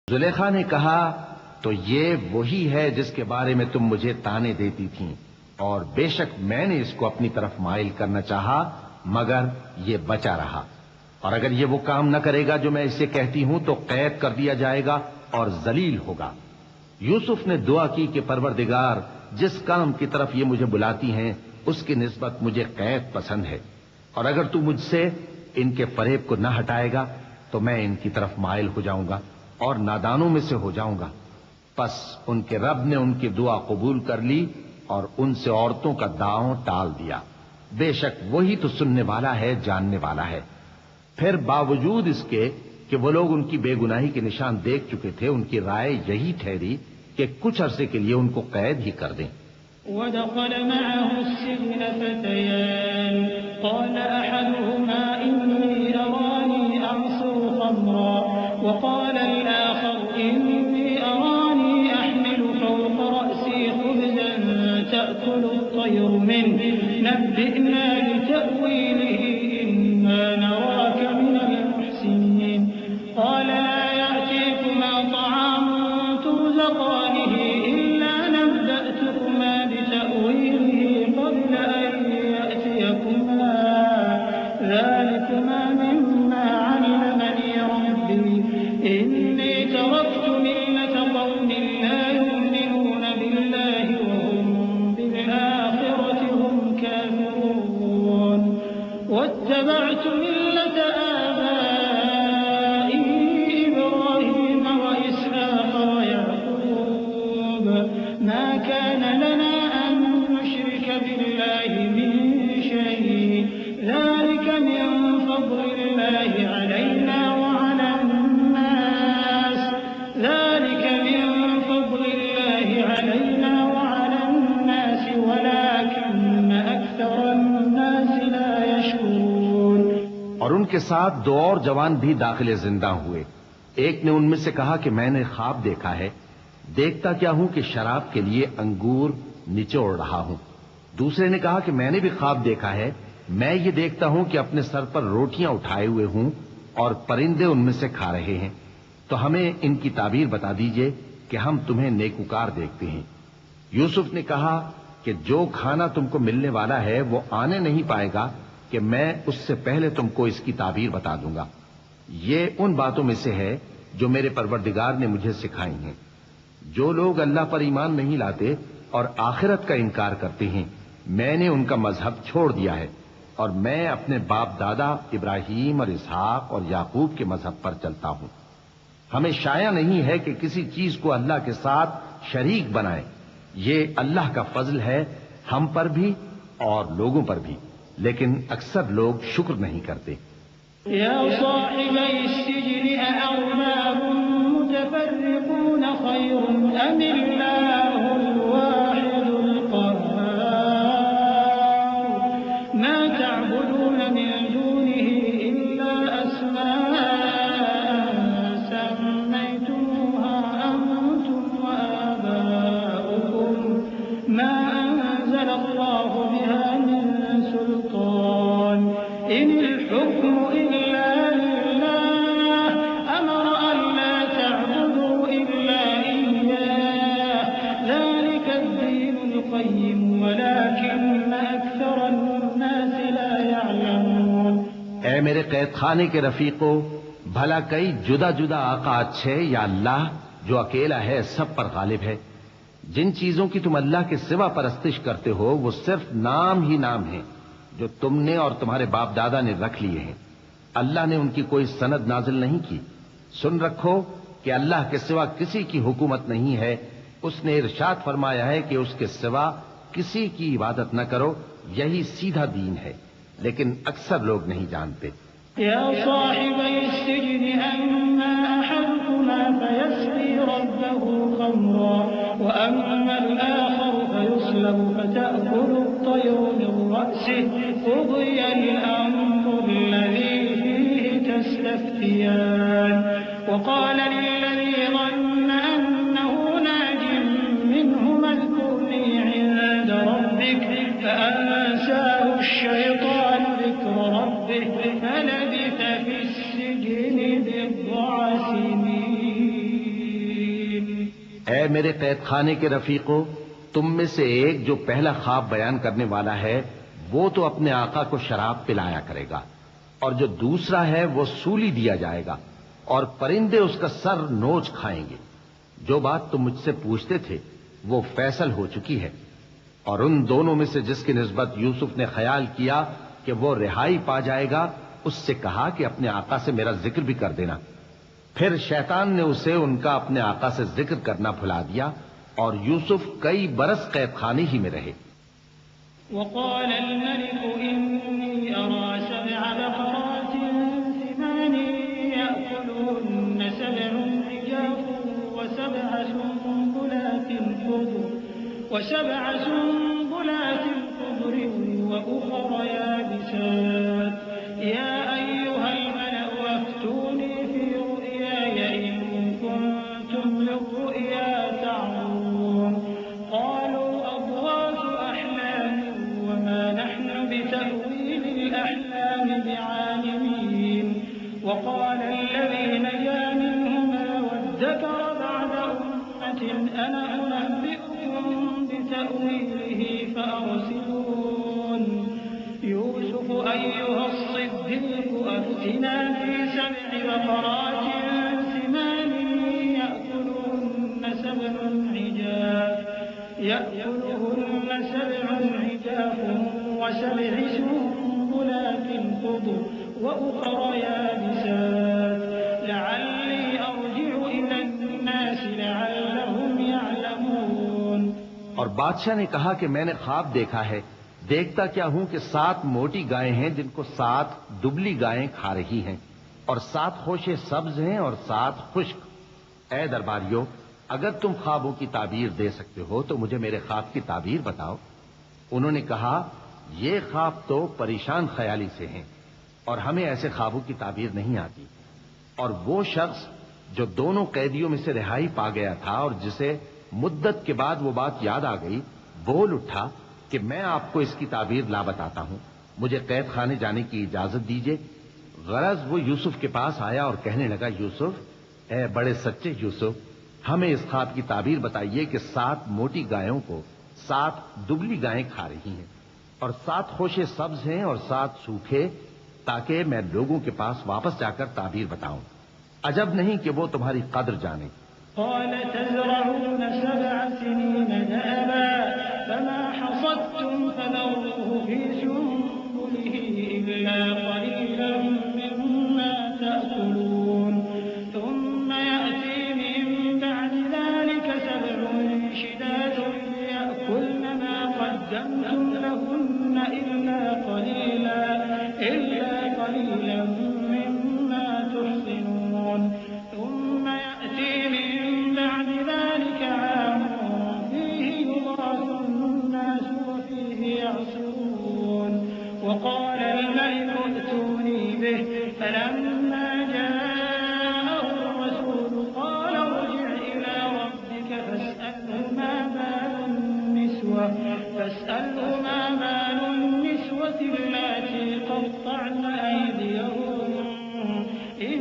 زلیخا نے کہا تو یہ وہی ہے جس کے بارے میں تم مجھے تانے دیتی تھیں، اور بے شک میں نے اس کو اپنی طرف مائل کرنا چاہا مگر یہ بچا رہا، اور اگر یہ وہ کام نہ کرے گا جو میں اسے کہتی ہوں تو قید کر دیا جائے گا اور ذلیل ہوگا. یوسف نے دعا کی کہ پروردگار جس کام کی طرف یہ مجھے بلاتی ہیں اس کی نسبت مجھے قید پسند ہے، اور اگر تو مجھ سے ان کے فریب کو نہ ہٹائے گا تو میں ان کی طرف مائل ہو جاؤں گا اور نادانوں میں سے ہو جاؤں گا. پس ان کے رب نے ان کی دعا قبول کر لی اور ان سے عورتوں کا داؤں ٹال دیا. بے شک وہی تو سننے والا ہے، جاننے والا ہے. پھر باوجود اس کے کہ وہ لوگ ان کی بے گناہی کے نشان دیکھ چکے تھے، ان کی رائے یہی ٹھہری کہ کچھ عرصے کے لیے ان کو قید ہی کر دیں. ودخل معه السجن فتيان قال أحدهما إني أراني أعصر خمرا وقال الآخر إني أراني أحمل فوق رأسي خبزا تأكل الطير منه نبئنا بتأويله إنا نراك من المحسنين قال لا يأتيكما طعام ترزقانه إلا نبأتكما بتأويله قبل أن يأتيكما ذلكما مما علمني ربي إني تركت ملة قوم لا يؤمنون بالله ما كان لنا أن نشرك بالله من شيء ذلك من فضل الله علينا وعلى الناس ذلك من فضل الله علينا وعلى الناس ولكن أكثر الناس لا يشكرون. اور ان کے ساتھ دو اور جوان بھی داخل زندہ ہوئے. ایک نے ان میں سے کہا کہ میں نے خواب دیکھا ہے، دیکھتا کیا ہوں کہ شراب کے لیے انگور نچوڑ رہا ہوں. دوسرے نے کہا کہ میں نے بھی خواب دیکھا ہے، میں یہ دیکھتا ہوں کہ اپنے سر پر روٹیاں اٹھائے ہوئے ہوں اور پرندے ان میں سے کھا رہے ہیں. تو ہمیں ان کی تعبیر بتا دیجئے کہ ہم تمہیں نیکوکار دیکھتے ہیں. یوسف نے کہا کہ جو کھانا تم کو ملنے والا ہے وہ آنے نہیں پائے گا کہ میں اس سے پہلے تم کو اس کی تعبیر بتا دوں گا. یہ ان باتوں میں سے ہے جو میرے پروردگار نے مجھے سکھائی ہیں. جو لوگ اللہ پر ایمان نہیں لاتے اور آخرت کا انکار کرتے ہیں، میں نے ان کا مذہب چھوڑ دیا ہے اور میں اپنے باپ دادا ابراہیم اور اسحاق اور یعقوب کے مذہب پر چلتا ہوں. ہمیں شایع نہیں ہے کہ کسی چیز کو اللہ کے ساتھ شریک بنائیں. یہ اللہ کا فضل ہے ہم پر بھی اور لوگوں پر بھی، لیکن اکثر لوگ شکر نہیں کرتے. يا صاحبي السجن أأرباب متفرقون خير أم الله الواحد القهار ما تعبدون من دونه إلا أسماء سميتموها أنتم وآباؤكم ما أنزل الله بها من سلطان إن الحكم إلا لله أمر ألا تعبدوا إلا إياه ذلك الدين القيم ولكن أكثر الناس لا يعلمون. اے میرے قید خانے کے رفیقو، بھلا کئی جدا جدا آقا اچھے یا اللہ جو اکیلا ہے سب پر غالب ہے. جن چیزوں کی تم اللہ کے سوا پرستش کرتے ہو وہ صرف نام ہی نام ہیں جو تم نے اور تمہارے باپ دادا نے رکھ لیے ہیں. اللہ نے ان کی کوئی سند نازل نہیں کی. سن رکھو کہ اللہ کے سوا کسی کی حکومت نہیں ہے. اس نے ارشاد فرمایا ہے کہ اس کے سوا کسی کی عبادت نہ کرو، یہی سیدھا دین ہے، لیکن اکثر لوگ نہیں جانتے. يا صاحبي السجن أما أحدكما فيسقي ربه خمرا وأما الآخر فيصلب فتأكل الطير من رأسه قضي الأمر الذي فيه تستفتيان. وقال للذي ظن أنه ناج منهما اذكرني عند ربك فأنساه الشيطان ذكر ربه فلبث في السجن بضع سنين. اے میرے قید خانے کے رفیقو، تم میں سے ایک جو پہلا خواب بیان کرنے والا ہے وہ تو اپنے آقا کو شراب پلایا کرے گا، اور جو دوسرا ہے وہ سولی دیا جائے گا اور پرندے اس کا سر نوچ کھائیں گے. جو بات تم مجھ سے پوچھتے تھے وہ فیصل ہو چکی ہے. اور ان دونوں میں سے جس کی نسبت یوسف نے خیال کیا کہ وہ رہائی پا جائے گا، اس سے کہا کہ اپنے آقا سے میرا ذکر بھی کر دینا. پھر شیطان نے اسے ان کا اپنے آقا سے ذکر کرنا بھلا دیا اور یوسف کئی برس قید خانے ہی میں رہے. وقال الملك إني أرى 7 بقرات ثمان يأكلهن 7 عجاف وسبع سنبلات خضر وأخر يابسات يا أيها الملأ أفتوني في رؤياي إن كنتم للرؤيا تعبرون. قالوا أضغاث أحلام وما نحن بتأويل الأحلام بعالمين. وقال الذي نجا منهما وادكر بعد أمة أنا أنبئكم بتأويله فأرسلون. يوسف أيها الصديق أفتنا في 7 بقرات سمان يأكلهن 7 عجاف و7 سنبلات خضر وأخر يابسات لعلي أرجع إلى الناس لعلهم يعلمون. اور بادشاہ نے کہا کہ میں نے خواب دیکھا ہے، دیکھتا کیا ہوں کہ 7 موٹی گائیں ہیں جن کو 7 دبلی گائیں کھا رہی ہیں، اور 7 خوشے سبز ہیں اور 7 خشک۔ اے درباریوں، اگر تم خوابوں کی تعبیر دے سکتے ہو تو مجھے میرے خواب کی تعبیر بتاؤ۔ انہوں نے کہا، یہ خواب تو پریشان خیالی سے ہیں اور ہمیں ایسے خوابوں کی تعبیر نہیں آتی۔ اور وہ شخص جو دونوں قیدیوں میں سے رہائی پا گیا تھا اور جسے مدت کے بعد وہ بات یاد آ گئی، بول اٹھا کہ میں آپ کو اس کی تعبیر لا بتاتا ہوں، مجھے قید خانے جانے کی اجازت دیجیے۔ غرض وہ یوسف کے پاس آیا اور کہنے لگا، یوسف، اے بڑے سچے یوسف، ہمیں اس خواب کی تعبیر بتائیے کہ 7 موٹی گایوں کو 7 دبلی گائیں کھا رہی ہیں، اور 7 خوشے سبز ہیں اور 7 سوکھے، تاکہ میں لوگوں کے پاس واپس جا کر تعبیر بتاؤں۔ عجب نہیں کہ وہ تمہاری قدر جانے۔ قال تزرعون 7 سنين دأبا فما حصدتم فذروه في سنبله إلا قليلا مما تأكلون ثم يأتي من بعد ذلك 7 شداد يأكلن ما قدمتم لهن إلا قليلا مما تحصنون ثم يأتي من بعد ذلك عام فيه يغاث الناس وفيه يعصرون وقال الملك ائتوني به فلما جاءه الرسول قال ارجع إلى ربك فاسأله ما بال النسوة اللاتي قطعن أيديهن إن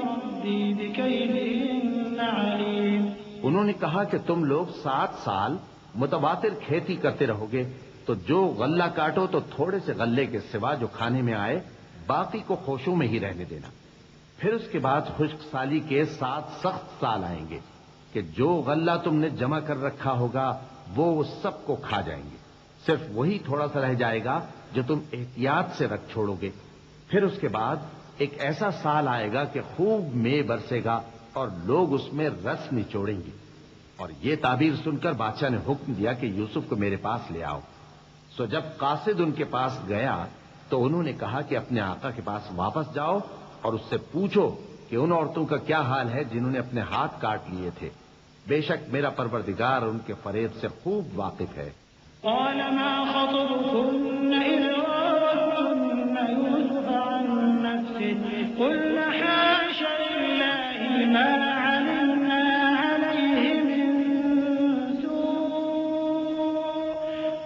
ربي بكيدهن عليم۔ انہوں نے کہا کہ تم لوگ 7 سال متواتر کھیتی کرتے رہو گے، تو جو غلہ کاٹو تو تھوڑے سے غلے کے سوا جو کھانے میں آئے باقی کو خوشوں میں ہی رہنے دینا۔ پھر اس کے بعد خشک سالی کے 7 سخت سال آئیں گے کہ جو غلہ تم نے جمع کر رکھا ہوگا وہ سب کو کھا جائیں گے، صرف وہی تھوڑا سا رہ جائے گا جو تم احتیاط سے رکھ چھوڑو گے۔ پھر اس کے بعد ایک ایسا سال آئے گا کہ خوب مے برسے گا اور لوگ اس میں رس نچوڑیں گے۔ اور یہ تعبیر سن کر بادشاہ نے حکم دیا کہ یوسف کو میرے پاس لے آؤ۔ سو جب قاصد ان کے پاس گیا تو انہوں نے کہا کہ اپنے آقا کے پاس واپس جاؤ اور اس سے پوچھو کہ ان عورتوں کا کیا حال ہے جنہوں نے اپنے ہاتھ کاٹ لیے تھے، بے شک میرا پروردگار ان کے فریب سے خوب واقف ہے۔ قال ما خطبكن إذ راوتن يوسف عن نفسه قلن حاش لله ما علمنا عليه من سوء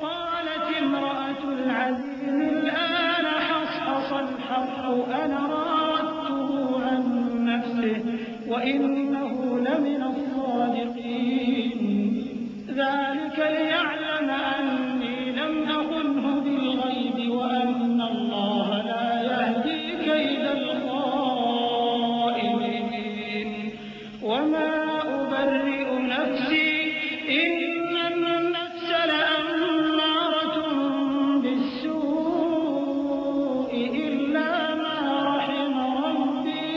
قالت امرأة العزيز الآن حصحص الحق أنا راودته عن نفسه وإنه لمن الصادقين ذلك ليعلم أني لم أخنه بالغيب وأن الله لا يهدي كيد الخائنين وما أبرئ نفسي إن النفس لأمارة بالسوء إلا ما رحم ربي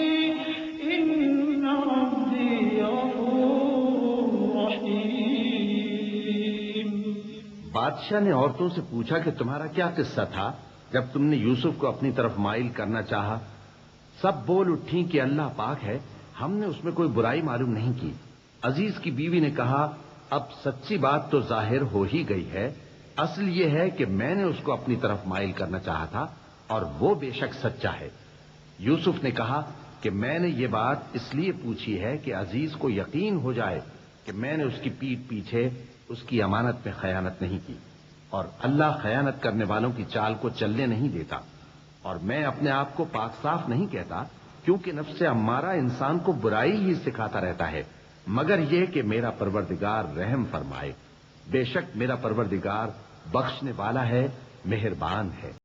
إن ربي غفور رحيم۔ بادشاہ نے عورتوں سے پوچھا کہ تمہارا کیا قصہ تھا جب تم نے یوسف کو اپنی طرف مائل کرنا چاہا؟ سب بول اٹھیں کہ اللہ پاک ہے، ہم نے اس میں کوئی برائی معلوم نہیں کی۔ عزیز کی بیوی نے کہا، اب سچی بات تو ظاہر ہو ہی گئی ہے، اصل یہ ہے کہ میں نے اس کو اپنی طرف مائل کرنا چاہا تھا اور وہ بے شک سچا ہے۔ یوسف نے کہا کہ میں نے یہ بات اس لیے پوچھی ہے کہ عزیز کو یقین ہو جائے کہ میں نے اس کی پیٹھ پیچھے اس کی امانت میں خیانت نہیں کی، اور اللہ خیانت کرنے والوں کی چال کو چلنے نہیں دیتا۔ اور میں اپنے آپ کو پاک صاف نہیں کہتا، کیونکہ نفس امارہ انسان کو برائی ہی سکھاتا رہتا ہے، مگر یہ کہ میرا پروردگار رحم فرمائے، بے شک میرا پروردگار بخشنے والا ہے، مہربان ہے۔